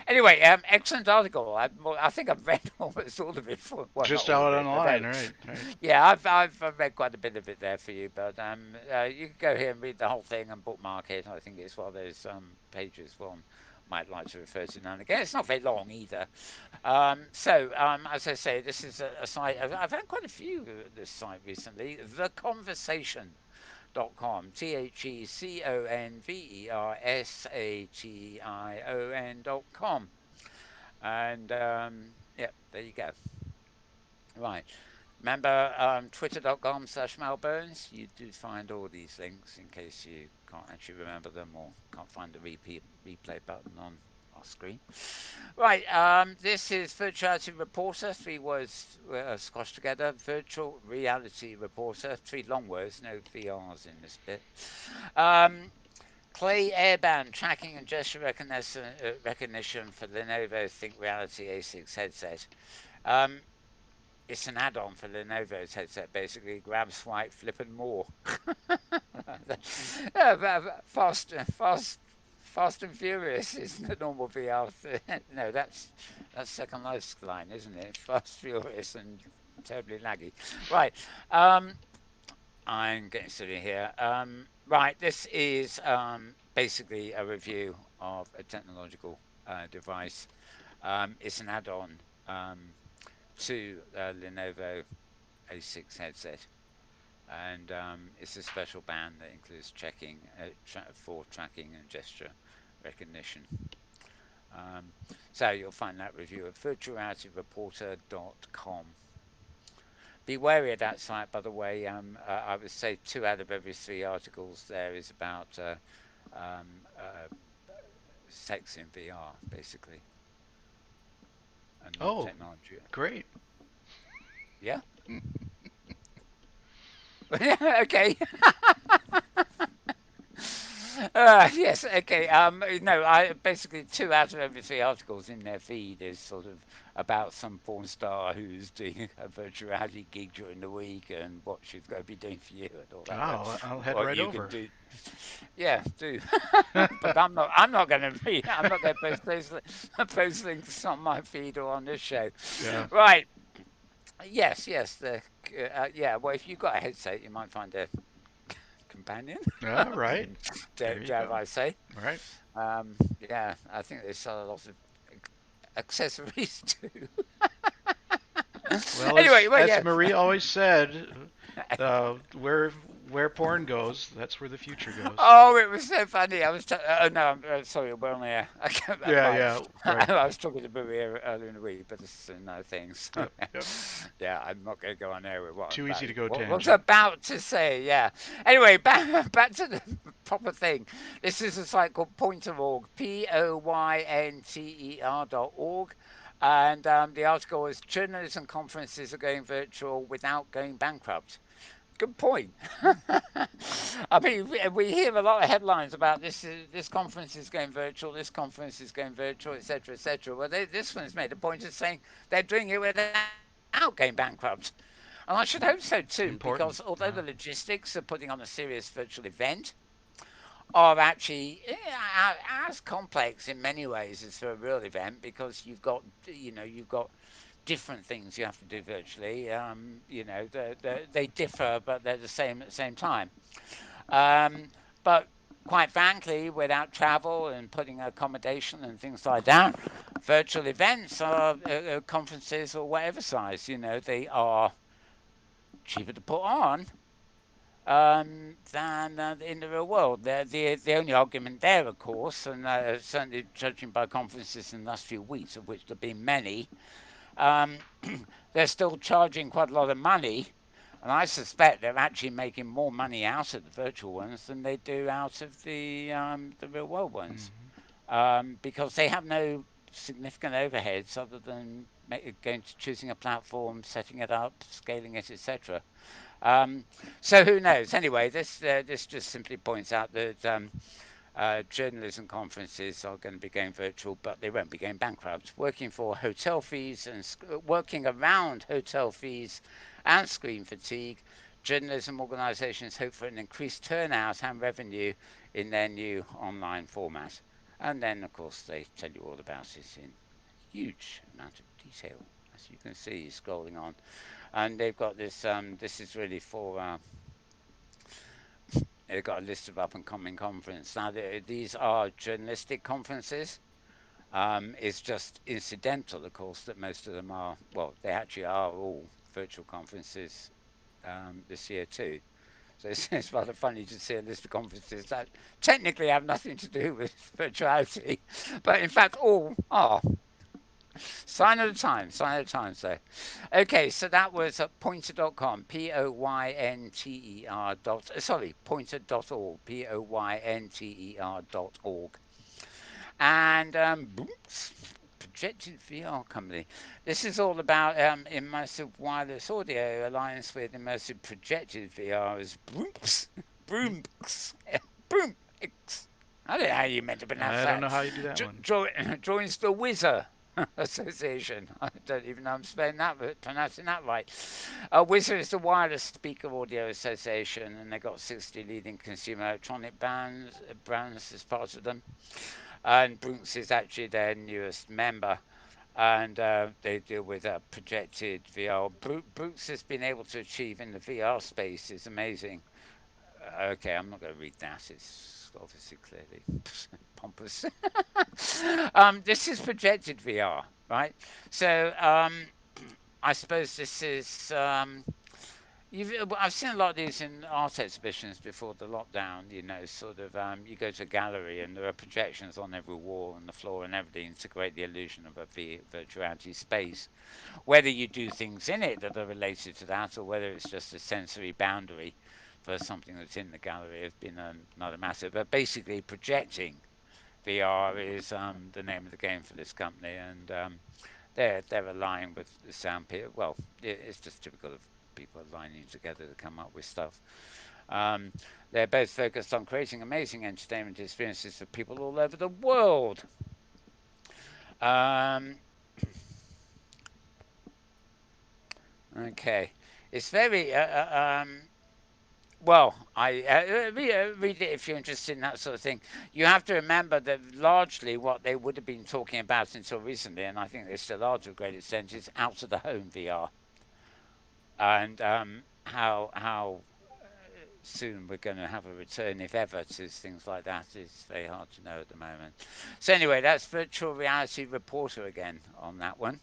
Anyway, excellent article. I think I've read almost all of it. Well, not Just all of out it, but online, right? Right. yeah, I've read quite a bit of it there for you. But you can go here and read the whole thing and bookmark it. I think it's one of those pages one might like to refer to now and again. It's not very long either. As I say, this is a site. I've had quite a few this site recently. TheConversation.com, TheConversation.com, and yeah, there you go. Right. Remember twitter.com/malbones? You do find all these links in case you can't actually remember them or can't find the replay button on our screen. Right, this is Virtuality Reporter, three words squashed together. Virtual Reality Reporter, three long words, no VRs in this bit. Um, Clay Airband tracking and gesture recognition for Lenovo Think Reality A6 headset. Um, it's an add-on for Lenovo's headset, basically. Grab, swipe, flip, and more. Fast and Furious is the normal VR. No, that's Second Life's line, isn't it? Fast, Furious, and terribly laggy. Right. Um, I'm getting silly here. Right. This is basically a review of a technological device. It's an add-on to Lenovo A6 headset, and it's a special band that includes checking for tracking and gesture recognition. Um, so you'll find that review at virtualityreporter.com. Be wary of that site, by the way. I would say 2 out of every 3 articles there is about um, uh, sex in VR, basically, and not Oh, technology. great. Yeah. Okay. Yes, okay. No, I basically 2 out of every 3 articles in their feed is sort of about some porn star who's doing a virtual reality gig during the week and what she's going to be doing for you and all that. I'll head What right you can over. do. Yeah, do. But I'm not going to be. I'm not going to post links on my feed or on this show. Yeah. Right. Yes, yes. Yeah. Well, if you've got a headset, you might find a companion. Yeah, right. There you Dare go. I say? Right. Yeah, I think they sell a lot of accessories too. Well, Anyway, well, as yeah. Marie always said, where Where porn goes, that's where the future goes. Oh, it was so funny. I was oh no, I'm sorry, we're on air. I can't, Yeah, right. yeah, right. I was talking to Maria earlier in the week, but it's no things. Yep, yep. Yeah, I'm not going to go on air with what I'm Too easy to about. go What was tangent. about to say? Yeah. Anyway, back to the proper thing. This is a site called Pointer.org, POYNTER.org. And the article is journalism conferences are going virtual without going bankrupt. Good point. I mean, we hear a lot of headlines about this conference is going virtual, this conference is going virtual, etc., etc. Well, this one's made a point of saying they're doing it without going bankrupt, and I should hope so too, because although the Important. Yeah. logistics of putting on a serious virtual event are actually as complex in many ways as for a real event, because you've got different things you have to do virtually. They differ, but they're the same at the same time. But quite frankly, without travel and putting accommodation and things like that, virtual events are conferences or whatever size. They are cheaper to put on than in the real world. The only argument there, of course, and certainly judging by conferences in the last few weeks, of which there have been many, um, they're still charging quite a lot of money, and I suspect they're actually making more money out of the virtual ones than they do out of the real world ones, Hmm. because they have no significant overheads other than going to choosing a platform, setting it up, scaling it, etc. Um, so who knows? Anyway, this just simply points out that journalism conferences are going to be going virtual, but they won't be going bankrupt. Working around hotel fees and screen fatigue, journalism organisations hope for an increased turnout and revenue in their new online format. And then, of course, they tell you all about it in huge amount of detail, as you can see scrolling on. And they've got this. This is really for. They've got a list of up and coming conferences. Now, these are journalistic conferences. It's just incidental, of course, that most of them are. Well, they actually are all virtual conferences this year too. So it's rather funny to see a list of conferences that technically have nothing to do with virtuality, but in fact all are. Sign of the times, sign of the times, though. Okay, so that was at pointer.com, Poynter dot, sorry, pointer.org, Poynter.org. And Boots, projected VR company. This is all about immersive wireless audio alliance with immersive projected VR as Brooms, Brooms, Brooms. I don't know how you meant to pronounce I don't that. know how you do that one. Joins the Whizzer Association. I don't even know I'm spelling that, but pronouncing that right. Whizzer is the Wireless Speaker Audio Association, and they've got 60 leading consumer electronic brands as part of them. And Brunx is actually their newest member, and they deal with projected VR. Brunx has been able to achieve in the VR space is amazing. Okay, I'm not going to read that. It's obviously clearly pompous. This is projected VR, right? So I suppose this is. I've seen a lot of these in art exhibitions before the lockdown. Sort of you go to a gallery and there are projections on every wall and the floor and everything to create the illusion of a virtuality space. Whether you do things in it that are related to that, or whether it's just a sensory boundary for something that's in the gallery, has been another matter. But basically, projecting VR is the name of the game for this company, and they're aligned with the sound peer. Well, it's just typical of people aligning together to come up with stuff. Um, they're both focused on creating amazing entertainment experiences for people all over the world. Um, okay, it's very well, read it if you're interested in that sort of thing. You have to remember that largely what they would have been talking about until recently, and I think they still are to a great extent, is out of the home VR, and how soon we're going to have a return, if ever, to things like that is very hard to know at the moment. So anyway, that's Virtual Reality Reporter again on that one.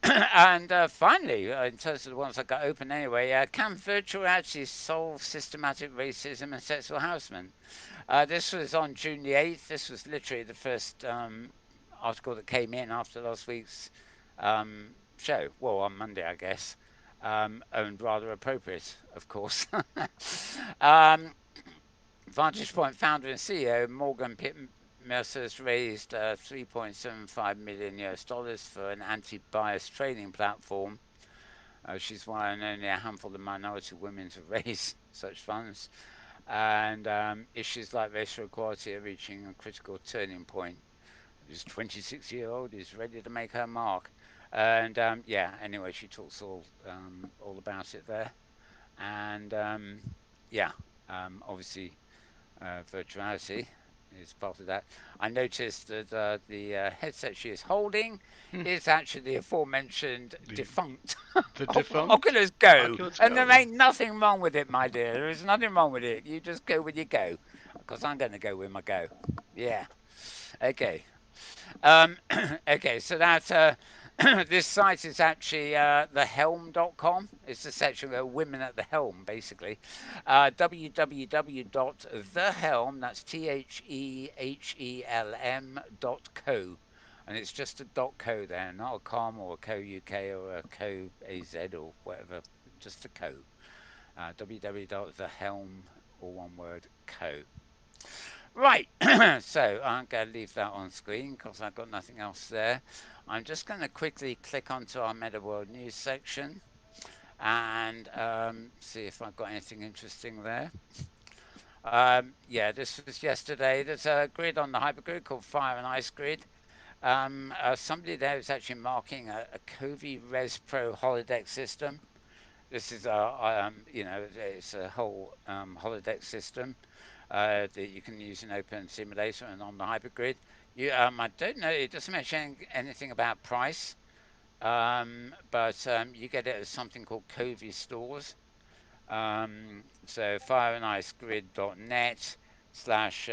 And finally, in terms of the ones I got open anyway, can virtual reality solve systematic racism and sexual harassment? This was on June the 8th. This was literally the first article that came in after last week's show. Well, on Monday, I guess. And rather appropriate, of course. um, VantagePoint founder and CEO Morgan Pitt Mercer's raised 3.75 million US dollars for an anti-bias training platform. She's one and only a handful of minority women to raise such funds. And issues like racial equality are reaching a critical turning point. This 26-year-old is ready to make her mark. And yeah, anyway, she talks all about it there. And yeah, obviously virtuality is part of that. I noticed that the headset she is holding Hmm. is actually the aforementioned The defunct the defunct Oculus Go, Oculus and there Go. ain't nothing wrong with it, my dear. There is nothing wrong with it. You just go with your Go, because I'm going to go with my Go. Yeah. Okay. Um, okay, so that this site is actually thehelm.com. It's the section of women at the helm, basically. www.thehelm, that's TheHelm.co. And it's just a .co there, not a com or a co UK or a co AZ or whatever, just a co. www.thehelm, all one word, co. Right, so I'm going to leave that on screen because I've got nothing else there. I'm just going to quickly click onto our Metaworld news section and see if I've got anything interesting there. Yeah, this was yesterday. There's a grid on the HyperGrid called Fire and Ice Grid. Somebody there is actually marking a Covey Res Pro holodeck system. This is it's a whole holodeck system that you can use in Open Simulator and on the hypergrid. I don't know. It doesn't mention anything about price, but you get it as something called Covey stores. So fireandicegrid.net slash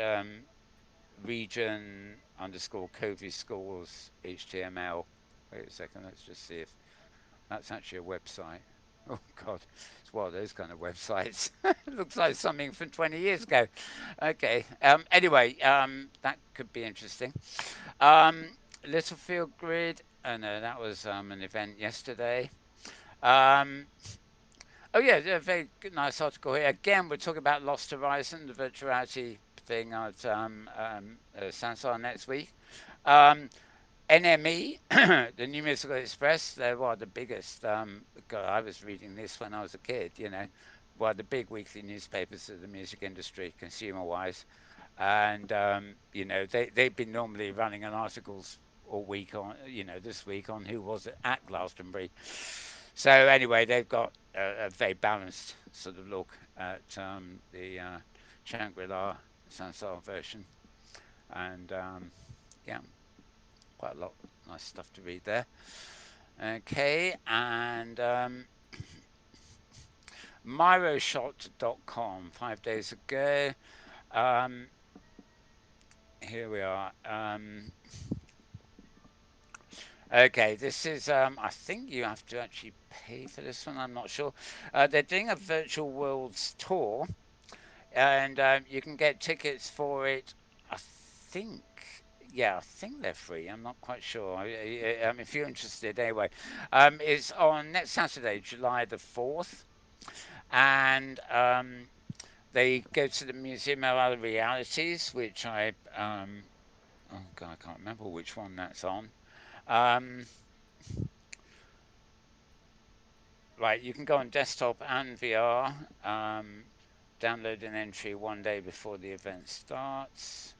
region underscore Covey scores HTML. Wait a second. Let's just see if that's actually a website. Oh God, it's one of those kind of websites. It looks like something from 20 years ago. Okay. Anyway, that could be interesting. Um, Littlefield Grid. Oh no, that was an event yesterday. Um, oh yeah, a very good, nice article here. Again, we're talking about Lost Horizon, the virtuality thing at Sansar next week. Um, NME, the New Musical Express, they're one of the biggest. God, I was reading this when I was a kid, one of the big weekly newspapers of the music industry, consumer wise. And, they've been normally running an articles all week on, this week on who was it at Glastonbury. So, anyway, they've got a very balanced sort of look at the Shangri La Sansar version. And, yeah, quite a lot nice stuff to read there. Okay, and myroshot.com 5 days ago. Um, Here we are. Okay, this is, I think you have to actually pay for this one, I'm not sure. They're doing a virtual worlds tour, and you can get tickets for it, I think. Yeah, I think they're free. I'm not quite sure. If you're interested, anyway, it's on next Saturday, July the 4th, and they go to the Museum of Other Realities, which oh God, I can't remember which one that's on. Um, right, you can go on desktop and VR. Download an entry 1 day before the event starts.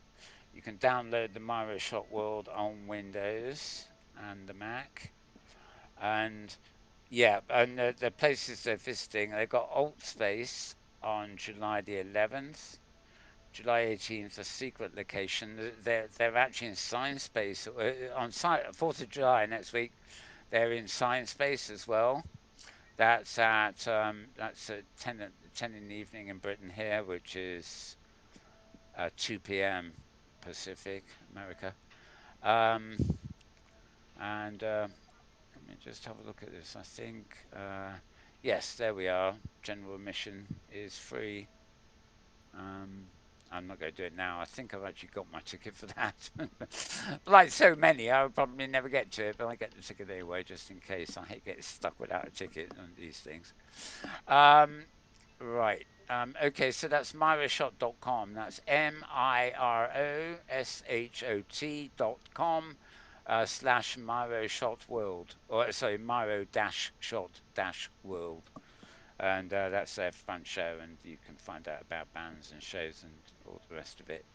You can download the Myro Shot World on Windows and the Mac. And yeah, and the places they're visiting, they've got Alt Space on July the 11th. July 18th, a secret location. They're actually in Science Space on 4th of July next week. They're in Science Space as well. That's at 10 in the evening in Britain here, which is 2 p.m. Pacific America. Um, and Let me just have a look at this. I think, yes, there we are. General admission is free. Um, I'm not going to do it now. I think I've actually got my ticket for that. Like so many, I would probably never get to it, but I get the ticket anyway, just in case. I hate getting stuck without a ticket on these things. Um, right. Okay, so that's mirashot.com. That's mirosHot.com slash Shot World. Or, sorry, Miro dash shot dash world. And that's their front show, and you can find out about bands and shows and all the rest of it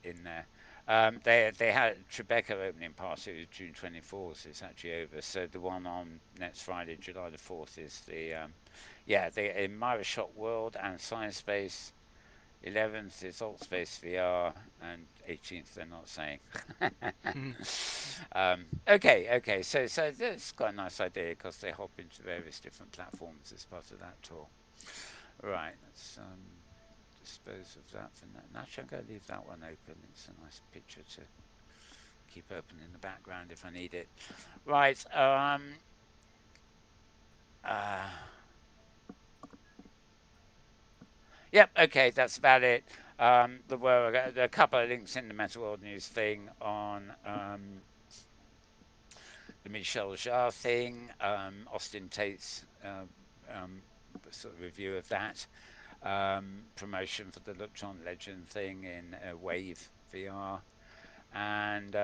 in there. They had Tribeca opening party. It was June 24th. It's actually over. So the one on next Friday, July the 4th, is the yeah, the in Myra Shot World and Science Space. 11th is Alt Space VR, and 18th they're not saying. Okay. So that's quite a nice idea because they hop into various different platforms as part of that tour. Right. Let's dispose of that for now. Actually, I'm going to leave that one open. It's a nice picture to keep open in the background if I need it. Right. Uh, yep. Okay. That's about it. There were a couple of links in the Metaworld news thing on the Michel Jarre thing, Austin Tate's sort of review of that, promotion for the Lutron Legend thing in Wave VR. And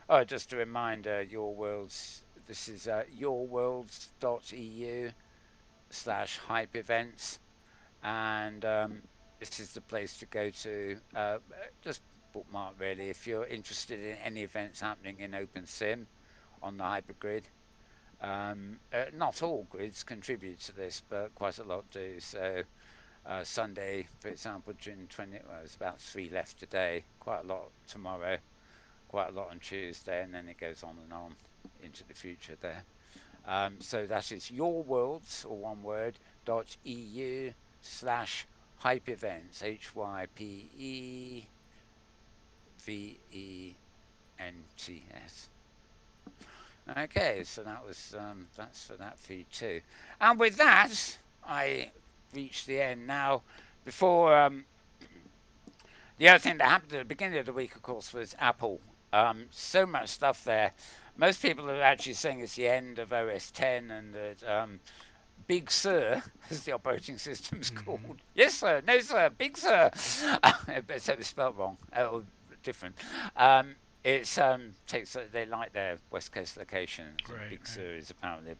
oh, just a reminder, Your Worlds. This is yourworlds.eu slash hype events, and this is the place to go to. Just bookmark really if you're interested in any events happening in OpenSim on the HyperGrid. Not all grids contribute to this, but quite a lot do. So Sunday, for example, June 20th, well, there's about 3 left today. Quite a lot tomorrow. Quite a lot on Tuesday, and then it goes on and on into the future there. So that is yourworlds, or one word, .eu slash hype events, HYPEVENTS. Okay, so that was that's for that feed too. And with that, I reached the end. Now, before the other thing that happened at the beginning of the week, of course, was Apple. So much stuff there. Most people are actually saying it's the end of OS 10 and that Big Sur, as the operating system's called. Yes, sir. No, sir. Big Sur. Except it's spelled wrong. Or different. It's takes they like their West Coast locations, and Right, Big right. Sur is apparently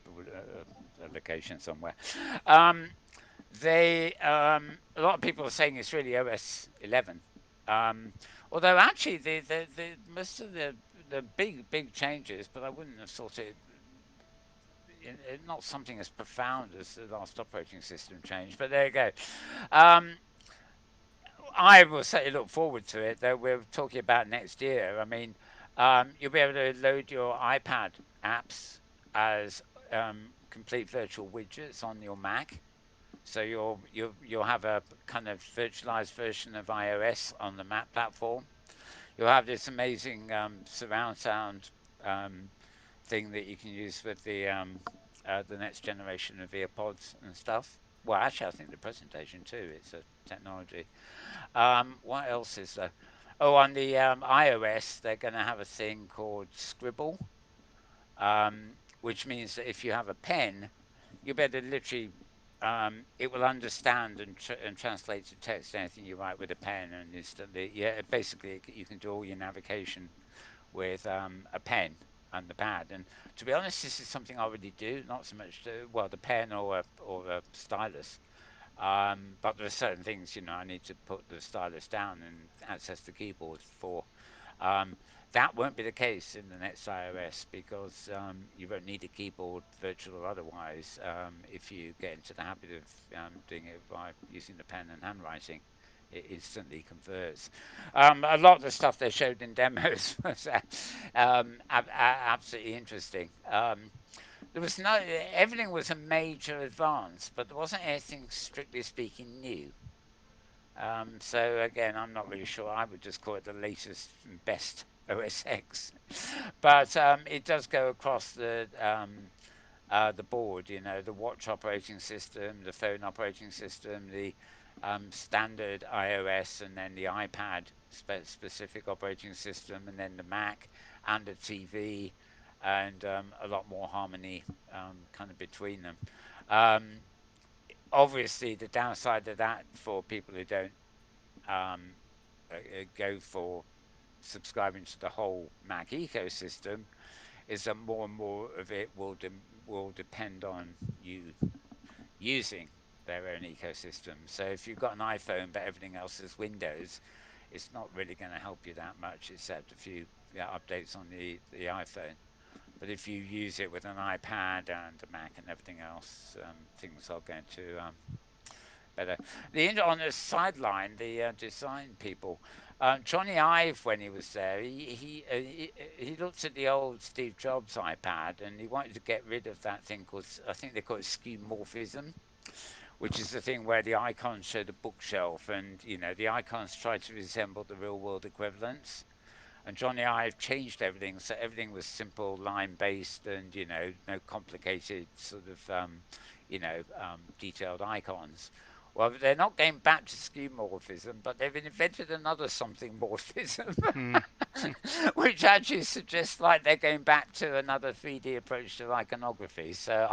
a location somewhere. Um, they a lot of people are saying it's really OS 11. Um, Although actually the most of the big changes, but I wouldn't have thought it not something as profound as the last operating system change. But there you go. Um, I will certainly look forward to it, though we're talking about next year. I mean, you'll be able to load your iPad apps as complete virtual widgets on your Mac. So you'll have a kind of virtualized version of iOS on the Mac platform. You'll have this amazing surround sound um, thing that you can use with the next generation of earpods and stuff. Well, actually, I think the presentation too. It's a technology. What else is there? Oh, on the iOS, they're going to have a thing called Scribble, which means that if you have a pen, you better literally, it will understand and translate to text anything you write with a pen, and instantly, yeah, basically you can do all your navigation with a pen and the pad. And to be honest, this is something I already do, not so much well the pen or a stylus. But there are certain things, I need to put the stylus down and access the keyboard for. Um, that won't be the case in the next iOS because you won't need a keyboard, virtual or otherwise, if you get into the habit of doing it by using the pen and handwriting. It instantly converts. A lot of the stuff they showed in demos was absolutely interesting. There was no everything was a major advance, but there wasn't anything strictly speaking new. So again, I'm not really sure. I would just call it the latest and best OS X, but it does go across the board. You know, the watch operating system, the phone operating system, the standard iOS, and then the iPad specific operating system, and then the Mac and the TV, and a lot more harmony kind of between them. Um, Obviously, the downside of that for people who don't um, go for subscribing to the whole Mac ecosystem is that more and more of it will depend on you using their own ecosystem. So if you've got an iPhone but everything else is Windows, it's not really going to help you that much, except a few updates on the iPhone. But if you use it with an iPad and a Mac and everything else, things are going to better. On the sideline, the design people, Johnny Ive, when he was there, he looked at the old Steve Jobs iPad and he wanted to get rid of that thing called, I think they call it skeuomorphism, which is the thing where the icons show the bookshelf and the icons try to resemble the real world equivalents. And Johnny Ive changed everything, so everything was simple, line based, and no complicated sort of detailed icons. Well, they're not going back to skeuomorphism, but they've invented another something morphism, Hmm. which actually suggests like they're going back to another 3D approach to iconography. So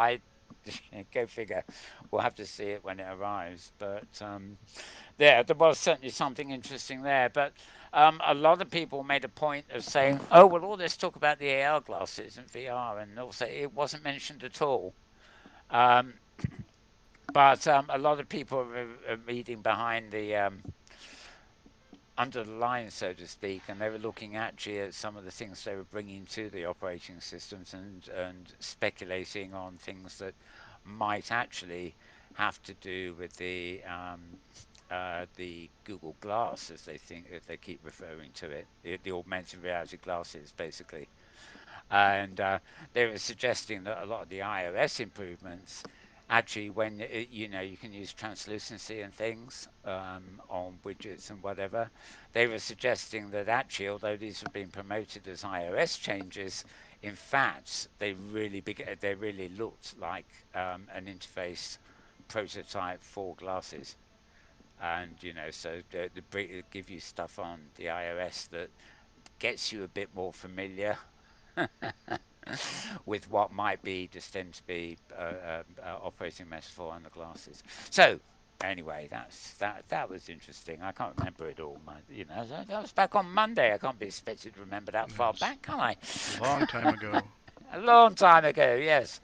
go figure. We'll have to see it when it arrives. But there was certainly something interesting there. But a lot of people made a point of saying, oh, well, all this talk about the AR glasses and VR, and also it wasn't mentioned at all. Um, but a lot of people are reading behind the under the line, so to speak, and they were looking actually at some of the things they were bringing to the operating systems and speculating on things that might actually have to do with the Google Glass, as they keep referring to it, the augmented reality glasses, basically. And they were suggesting that a lot of the iOS improvements actually when you can use translucency and things on widgets and whatever, they were suggesting that actually although these have been promoted as iOS changes, in fact they really looked like an interface prototype for glasses. And so they give you stuff on the iOS that gets you a bit more familiar with what might be destined to be operating metaphor on the glasses. So anyway, that was interesting. I can't remember it all. That was back on Monday. I can't be expected to remember that far That's back, can I? a long time ago. A long time ago, yes.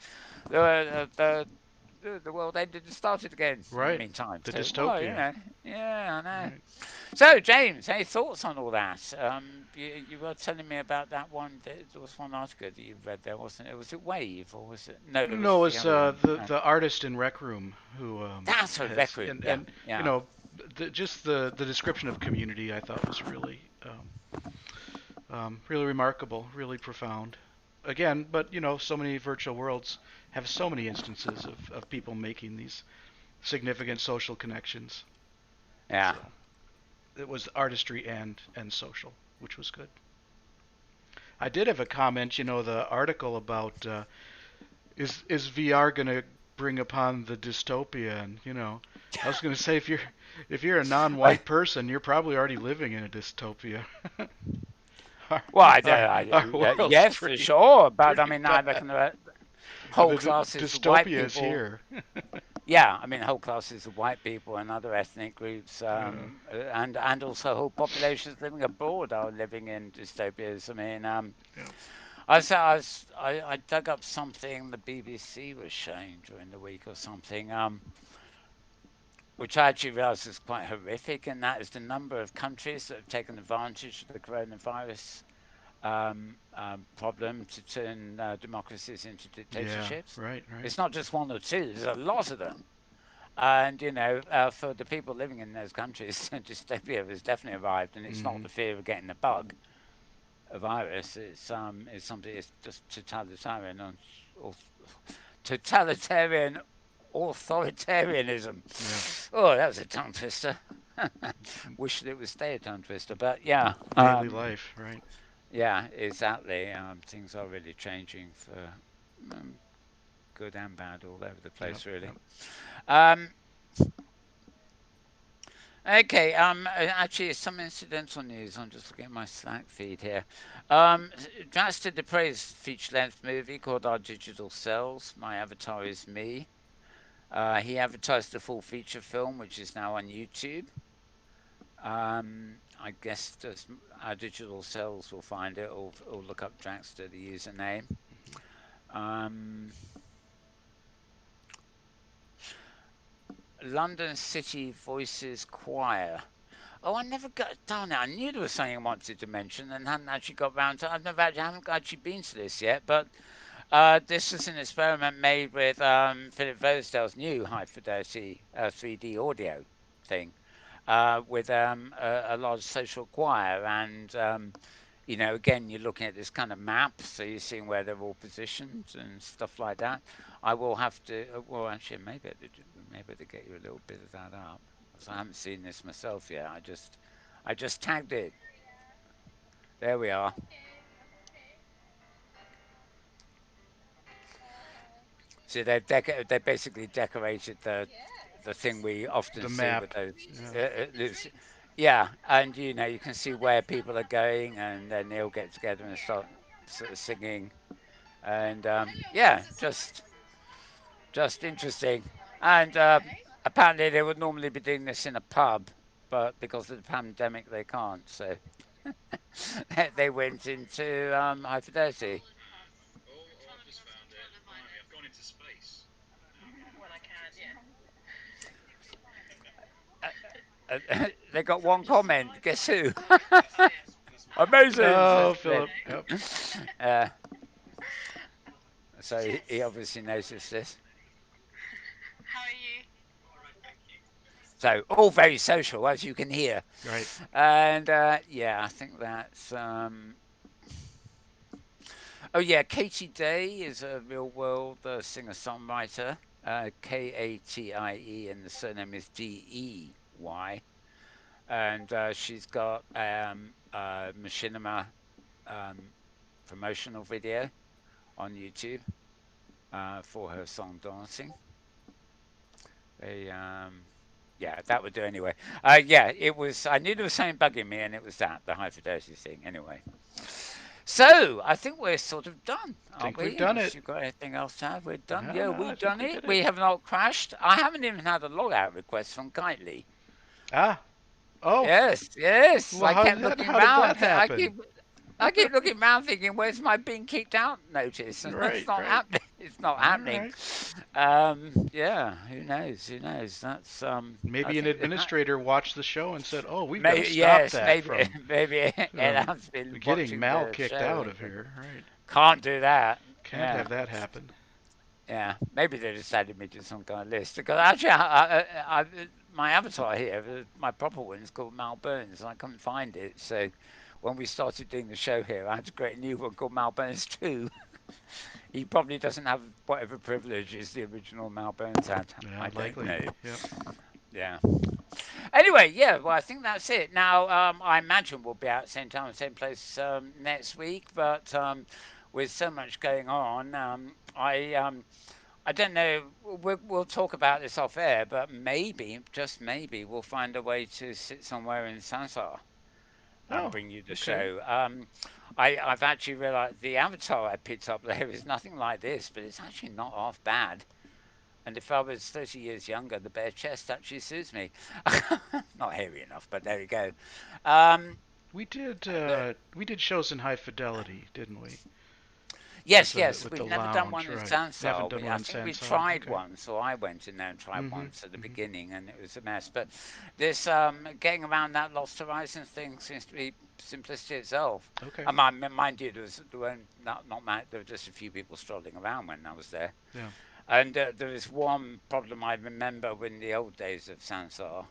The world ended and started again in the Right. meantime. The So, well, dystopia. yeah, I know. Right. So, James, any thoughts on all that? You were telling me about that one. There was one article that you read there, wasn't it? Was it Wave or was it? No, it was No, the it's other one. the artist in Rec Room who That's a has record. and Yeah, and you yeah, know just the description of community I thought was really really remarkable, really profound. Again, but so many virtual worlds have so many instances of people making these significant social connections. yeah. So it was artistry and social, which was good. I did have a comment, the article about is VR going to bring upon the dystopia, and I was going to say if you're a non-white person, you're probably already living in a dystopia. our, Well, our world's yes, for pretty sure. But I pretty mean, I bad. reckon the whole The classes of white dystopia is people. here. Yeah, I mean, whole classes of white people and other ethnic groups, uh, and also whole populations living abroad are living in dystopias. I mean, yeah. I dug up something the BBC was showing during the week or something, which I actually realised is quite horrific, and that is the number of countries that have taken advantage of the coronavirus problem to turn democracies into Yeah. dictatorships. Right. Right. It's not just one or two; there's a lot of them. And for the people living in those countries, dystopia has definitely arrived, and it's not Hmm. the fear of getting the bug, a virus. It's something. It's just or totalitarian authoritarianism. Yeah. Oh, that was a tongue twister. Wish that it would stay a tongue twister, but yeah, Daily life. Right. Yeah, exactly. Things are really changing for um, good and bad all over the Yep, place, really. yep. Um, okay. Actually, some incidental news. I'm just looking at my Slack feed here. Drastic Depray's feature-length movie called Our Digital Selves. My Avatar is Me. He advertised the full feature film, which is now on YouTube. I guess just our digital selves will find it, or look up Draxter, the username. Um, London City Voices Choir. Oh, I never got down there. I knew there was something I wanted to mention and hadn't actually got round to. I haven't actually been to this yet, but this was an experiment made with Philip Vosedale's new high fidelity 3D audio thing, with a large social choir. And, again, you're looking at this kind of map, so you're seeing where they're all positioned and stuff like that. I will have to, well, actually, maybe to get you a little bit of that up, because I haven't seen this myself yet. I just tagged it. There we are. So they basically decorated the thing we often The see with map. those. Yeah. Yeah, and you can see where people are going, and then they all get together and start sort of singing, and yeah, just interesting. And apparently they would normally be doing this in a pub, but because of the pandemic they can't. So they went into high fidelity. They got one comment. Guess who? Amazing, Oh, says Philip. Flynn. Yep. Uh, so he obviously noticed this. So all very social, as you can hear. Right. And yeah, I think that's. Oh yeah, Katie Day is a real world singer-songwriter. Katie, and the surname is Dey, and she's got machinima um, promotional video on YouTube for her song "Dancing." They, yeah, that would do anyway. Yeah, it was. I knew there was something bugging me, and it was the high fidelity thing. Anyway, so I think we're sort of done, aren't Think we've we? done Unless it. you've got anything else to add, we're done. No, Yeah, no, I we've think done we it. did it. We have not crashed. I haven't even had a logout request from Kitely. Ah. Oh. Yes, yes. Well, I kept looking how did that round. happen? I keep looking round thinking, where's my being kicked out notice? And it's Right, not right. happening. It's not All happening. right. Yeah, who knows? Who knows? That's I Maybe an think administrator watched the show and said, "Oh, we've got to maybe stop yes, that maybe from maybe it from has been getting watching Mal the kicked show out and of here." Right. can't do that. Can't Yeah, have that happen. yeah. Maybe they decided me to some kind of list because actually, my avatar here, my proper one is called Mal Burns, and I couldn't find it. So when we started doing the show here, I had to create a new one called Mal Burns too. He probably doesn't have whatever privileges the original Mal Burns had. Yeah, I don't likely. know. Yep. Yeah. Anyway, yeah, well, I think that's it. Now, I imagine we'll be out same time, same place next week, but with so much going on, I don't know. We'll talk about this off air, but maybe, just maybe, we'll find a way to sit somewhere in Sansar and Oh, bring you the okay. show. I've actually realised the avatar I picked up there is nothing like this, but it's actually not half bad. And if I was 30 years younger, the bare chest actually suits me. Not hairy enough, but there you go. Um, the, We did shows in high fidelity, didn't we? yes, yes, With we've the never done lounge, one in right? Haven't Sansar. done one I in think we Sansar. tried Okay. one, so I went in there and tried Mhm. once at the Mhm. beginning, and it was a mess. But this getting around that Lost Horizons thing seems to be simplicity itself. Okay. And mind you, there weren't not mad, there were just a few people strolling around when I was there. Yeah. And there was one problem I remember in the old days of Sansar,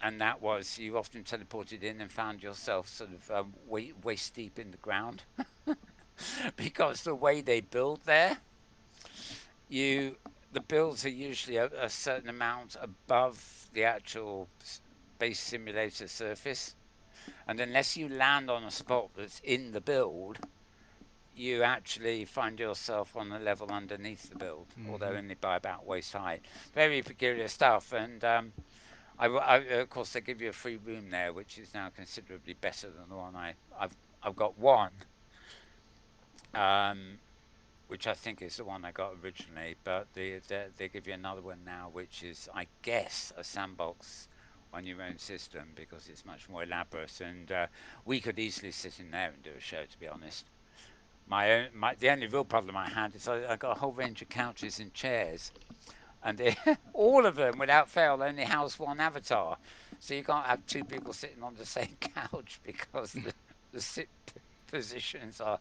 and that was you often teleported in and found yourself sort of waist deep in the ground because the way they build there, you the builds are usually a certain amount above the actual base simulator surface, And unless you land on a spot that's in the build, you actually find yourself on a level underneath the build, although Mm-hmm. only by about waist high. Very peculiar stuff. And of course, they give you a free room there, which is now considerably better than the one I've got one, um, which I think is the one I got originally, but they give you another one now, which is, I guess, a sandbox on your own system because it's much more elaborate, and we could easily sit in there and do a show, to be honest. The only real problem I had is I got a whole range of couches and chairs, and all of them, without fail, only house one avatar. So you can't have two people sitting on the same couch because the sit positions are.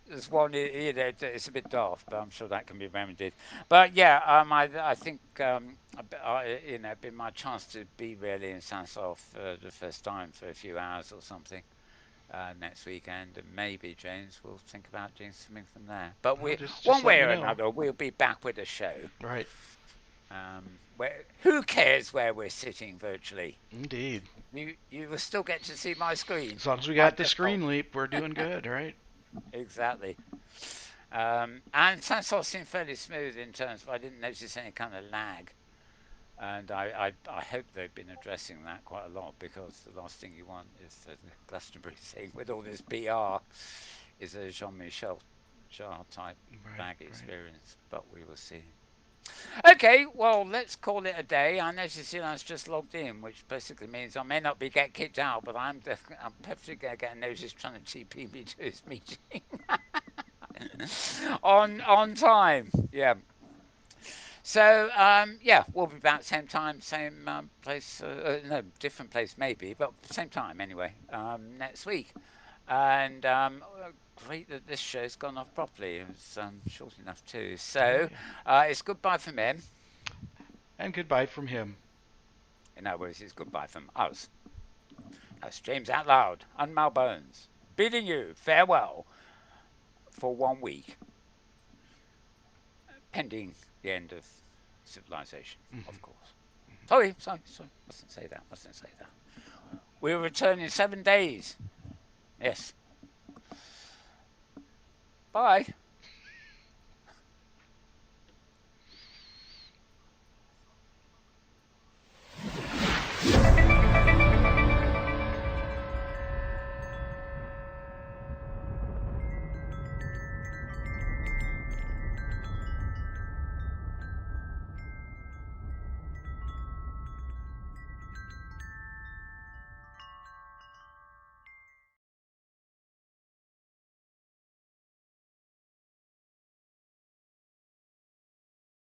There's one, it's a bit daft, but I'm sure that can be remedied. But yeah, I think it'd been my chance to be really in Sansoft for the first time for a few hours or something next weekend, and maybe James will think about doing something from there. But Well, we, just one let way me or know. another, we'll be back with a show. Right. Who cares where we're sitting virtually? Indeed. You will still get to see my screen, As long as we my got the default. screen leap, we're doing good, right? Exactly. And Sansos seemed fairly smooth in terms of I didn't notice any kind of lag. And I hope they've been addressing that quite a lot because the last thing you want is the Glastonbury thing with all this PR is a Jean-Michel Jarre type Right, bag right. experience, but we will see. Okay, well, let's call it a day. I noticed Elon's just logged in, which basically means I may not be get kicked out, but I'm perfectly going to get a notice trying to TP me to his meeting on time. Yeah. So yeah, we'll be back same time, same place. No, different place maybe, but same time anyway. Next week, and great that this show's gone off properly. It was short enough too. Oh So yeah. it's goodbye from him. And goodbye from him. In other words, it's goodbye from us. That's James out loud and Mal Bones bidding you farewell for 1 week, pending the end of civilization, Mm-hmm. of course. Sorry. Mustn't say that. Mustn't say that. We'll return in 7 days. Yes. Bye.